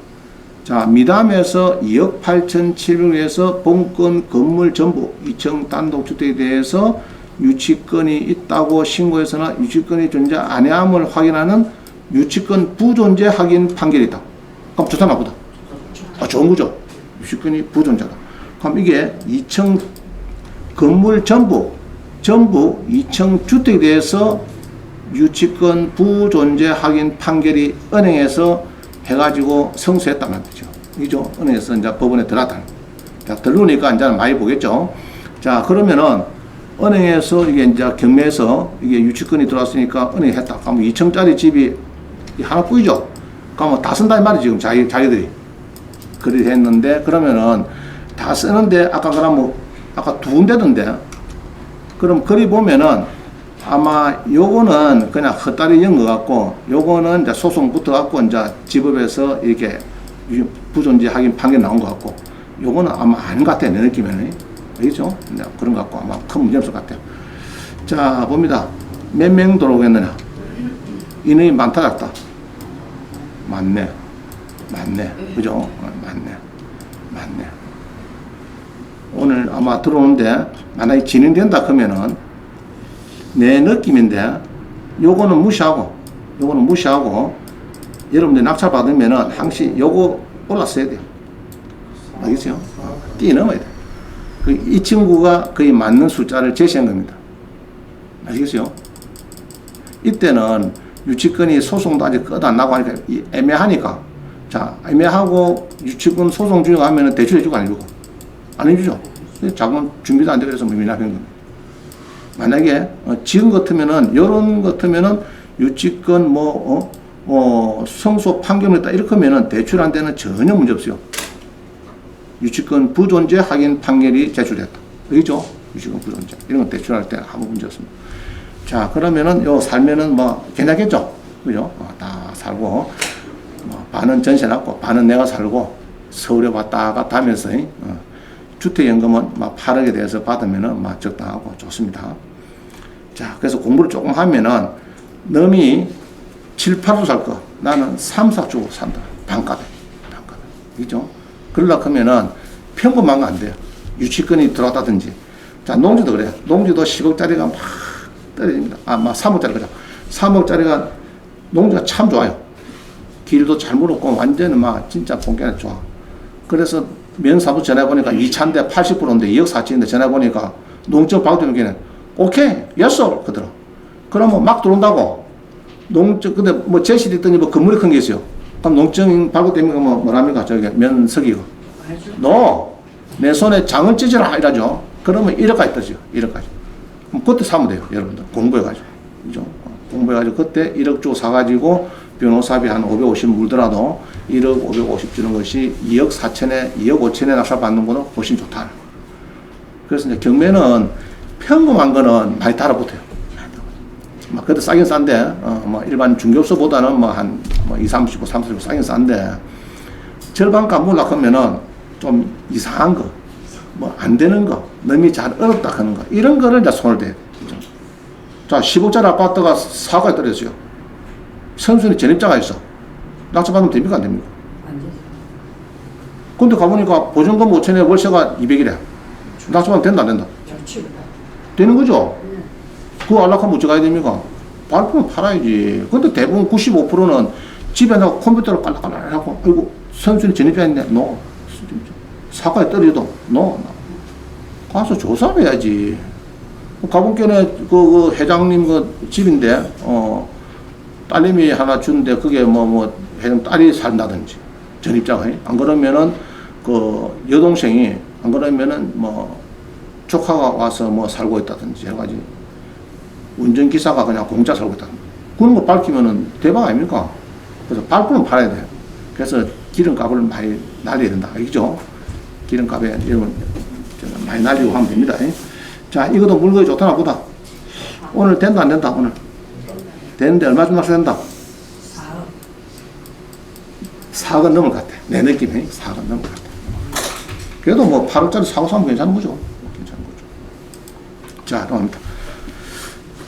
자, 미담에서 2억 8,700에서 본건 건물 전부 2층 단독주택에 대해서 유치권이 있다고 신고해서나 유치권이 존재 아니함을 확인하는 유치권 부존재 확인 판결이 있다. 그럼 좋다 나보다. 아, 좋은 거죠. 유치권이 부존재다. 그럼 이게 2층 건물 전부 2층 주택에 대해서 유치권 부존재 확인 판결이 은행에서 해가지고 성수했다는 거죠. 이죠. 은행에서 이제 법원에 들어갔다는 거죠. 자, 들어오니까 이제 많이 보겠죠. 자, 그러면은 은행에서 이게 이제 경매에서 이게 유치권이 들어왔으니까 은행에 했다. 그러면 2층짜리 집이 하나뿐이죠. 그러면 다 쓴다 이 말이지, 지금 자기들이. 그리 했는데, 그러면은 다 쓰는데, 아까 그러면, 아까 두 군데던데, 그럼 그리 보면은 아마 요거는 그냥 헛다리 연 것 같고, 요거는 이제 소송 붙어갖고, 이제 지법에서 이렇게 부존재 확인 판결 나온 것 같고, 요거는 아마 아닌 것 같아요, 내 느낌에는. 알겠죠? 이제 그런 것 같고, 아마 큰 문제 없을 것 같아요. 자, 봅니다. 몇 명 들어오겠느냐? 인원이 많다, 작다? 많네. 그죠? 많네. 오늘 아마 들어오는데, 만약에 진행된다 그러면은, 내 느낌인데, 요거는 무시하고, 여러분들 낙찰 받으면은, 항시 요거 올랐어야 돼요. 알겠죠? 뛰어넘어야 돼. 이 친구가 거의 맞는 숫자를 제시한 겁니다. 아시겠어요? 이때는 유치권이 소송도 아직 끝 안 나고 하니까 애매하니까, 자, 애매하고 유치권 소송 중에 하면은 대출 해주고 안 해주고? 안 해주죠. 자금 준비도 안 되고 해서 미납한 겁니다. 만약에 지금 같으면은 요런 같으면은 유치권 성소 판결했다 이렇게 하면은 대출 한 데는 전혀 문제 없어요. 유치권 부존재 확인 판결이 제출됐다. 그죠? 유치권 부존재 이런 건 대출할 때 아무 문제 없습니다. 자, 그러면은 요 살면은 뭐 괜찮겠죠? 그죠? 다 살고 반은 전세 났고 반은 내가 살고 서울에 왔다 갔다 하면서 주택연금은 막 8억에 대해서 받으면은 막 적당하고 좋습니다. 자, 그래서 공부를 조금 하면은 너미 7, 8호 살 거 나는 3, 4주 산다. 반값에. 그죠? 그러려고 하면은 평범한 거 안 돼요. 유치권이 들어왔다든지. 자, 농지도 그래요. 농지도 10억짜리가 막 떨어집니다. 막 3억짜리 그죠? 3억짜리가 농지가 참 좋아요. 길도 잘 물었고 완전히 막 진짜 본격이 좋아. 그래서 면사부 전화해보니까 2차인데 80%인데 2억 4천인데 전화해보니까 농적 받으면 오케이, yes, 그더라. 그러면 막 들어온다고. 농적, 근데 뭐 제시됐더니 뭐 건물이 큰 게 있어요. 그럼 농증 발급됩니까? 뭐랍니까? 저기 면석이고. 내 손에 장을 찢으라 이러죠. 그러면 1억까지 떠죠. 1억까지. 그럼 그때 사면 돼요. 여러분들. 공부해가지고. 그죠? 공부해가지고 그때 1억 주고 사가지고 변호사비 한 550 물더라도 1억 550 주는 것이 2억 4천에, 2억 5천에 낙찰 받는 거는 훨씬 좋다. 그래서 이제 경매는 평범한 거는 많이 달아붙어요. 막 그래도 싸긴 싼데, 뭐 일반 중개업소보다는 한 2, 30, 30 싸긴 싼데, 절반값 몰락하면은 좀 이상한 거, 뭐 안 되는 거, 너무 잘 어렵다 하는 거, 이런 거를 이제 손을 대요. 자, 10억짜리 아파트가 4억에 떨어졌어요. 선순위 전입자가 있어. 낙찰받으면 됩니까? 안 됩니까? 안 되죠. 근데 가보니까 보증금 5천에 월세가 200이래. 낙찰받으면 된다, 안 된다? 좋지. 되는 거죠? 그거 안락하면 어찌 가야 됩니까? 발표는 팔아야지. 근데 대부분 95%는 집에 나가 컴퓨터로 깔락깔락하고, 아이고, 선순위 전입자 있네. 노. 사과에 떨어져도 노. 가서 조사해야지. 가본께는 그 회장님 그 집인데, 딸님이 하나 주는데 그게 회장 딸이 산다든지, 전입자가. 안 그러면은 그 여동생이, 안 그러면은 조카가 와서 살고 있다든지 해가지고, 운전기사가 그냥 공짜 살고 있다. 그런 거 밝히면은 대박 아닙니까? 그래서 발표는 팔아야 돼요. 그래서 기름값을 많이 날려야 된다. 알겠죠? 기름값에 이런 많이 날리고 하면 됩니다. 자, 이것도 물건이 좋다나 보다. 오늘 된다, 안 된다, 오늘? 되는데 얼마쯤 낙찰된다? 4억 넘을 것 같아. 내 느낌에 4억 넘을 것 같아. 그래도 8억짜리 사고 사면 괜찮은 거죠. 괜찮은 거죠. 자, 넘어갑니다.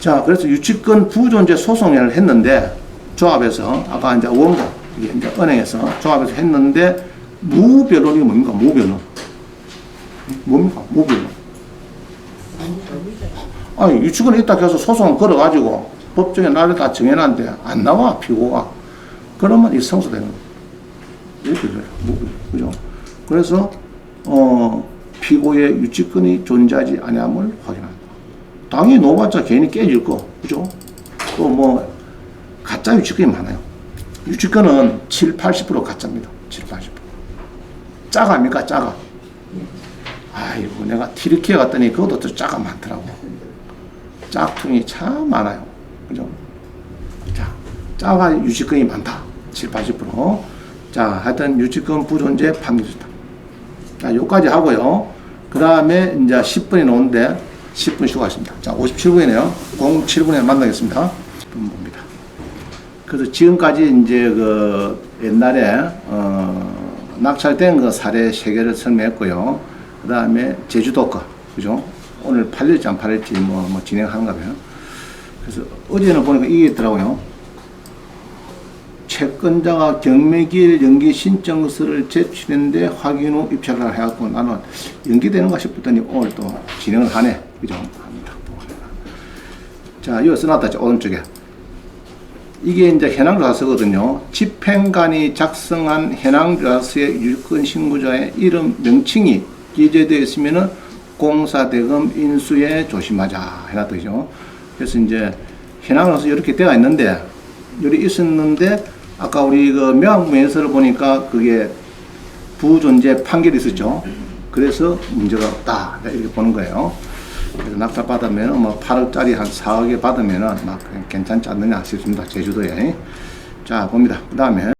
자, 그래서 유치권 부존재 소송을 했는데, 조합에서, 아까 이제 원고, 이게 이제 은행에서 조합에서 했는데, 무변론이 뭡니까? 무변론. 뭡니까? 무변론. 아니, 유치권이 있다 해서 소송을 걸어가지고, 법정에 날을 다 정해놨는데, 안 나와, 피고가. 그러면 이 성소되는 거예요. 이렇게 돼요. 무변론. 그죠? 그래서, 피고의 유치권이 존재하지 아니함을 확인한다. 당연히 놓아봤자 개인이 깨질 거, 그죠? 또 가짜 유치권이 많아요. 유치권은 7, 80% 가짜입니다. 7, 80%. 짜가입니까? 짜가. 아이고, 내가 티르키에 갔더니 그것도 또 짜가 많더라고. 짝퉁이 참 많아요. 그죠? 자, 짜가 유치권이 많다. 7, 80%. 자, 하여튼 유치권 부존재 판결이다. 자, 요까지 하고요. 그 다음에 이제 10분이 나오는데, 10분 쉬고 가십니다. 자, 57분이네요. 07분에 만나겠습니다. 10분 봅니다. 그래서 지금까지 이제 옛날에, 낙찰된 그 사례 3개를 설명했고요. 그 다음에 제주도 거, 그죠? 오늘 팔릴지 안 팔릴지 진행하는가 봐요. 그래서 어제는 보니까 이게 있더라고요. 채권자가 경매기일 연기 신청서를 제출했는데 확인 후 입찰을 해갖고 나는 연기되는가 싶었더니 오늘 또 진행을 하네. 그죠? 합니다. 자, 이거 써놨다, 오른쪽에. 이게 이제 해낭조사서거든요. 집행관이 작성한 해낭조사서의 유권 신고자의 이름, 명칭이 기재되어 있으면은 공사대금 인수에 조심하자 해놨더죠. 그래서 이제 해낭조사서 이렇게 되어 있는데, 여기 있었는데, 아까 우리 명함문서를 보니까 그게 부존재 판결이 있었죠. 그래서 문제가 없다. 이렇게 보는 거예요. 그래서 낙찰 받으면 8억짜리 한 4억에 받으면은 괜찮지 않느냐 싶습니다. 제주도에. 자, 봅니다. 그 다음에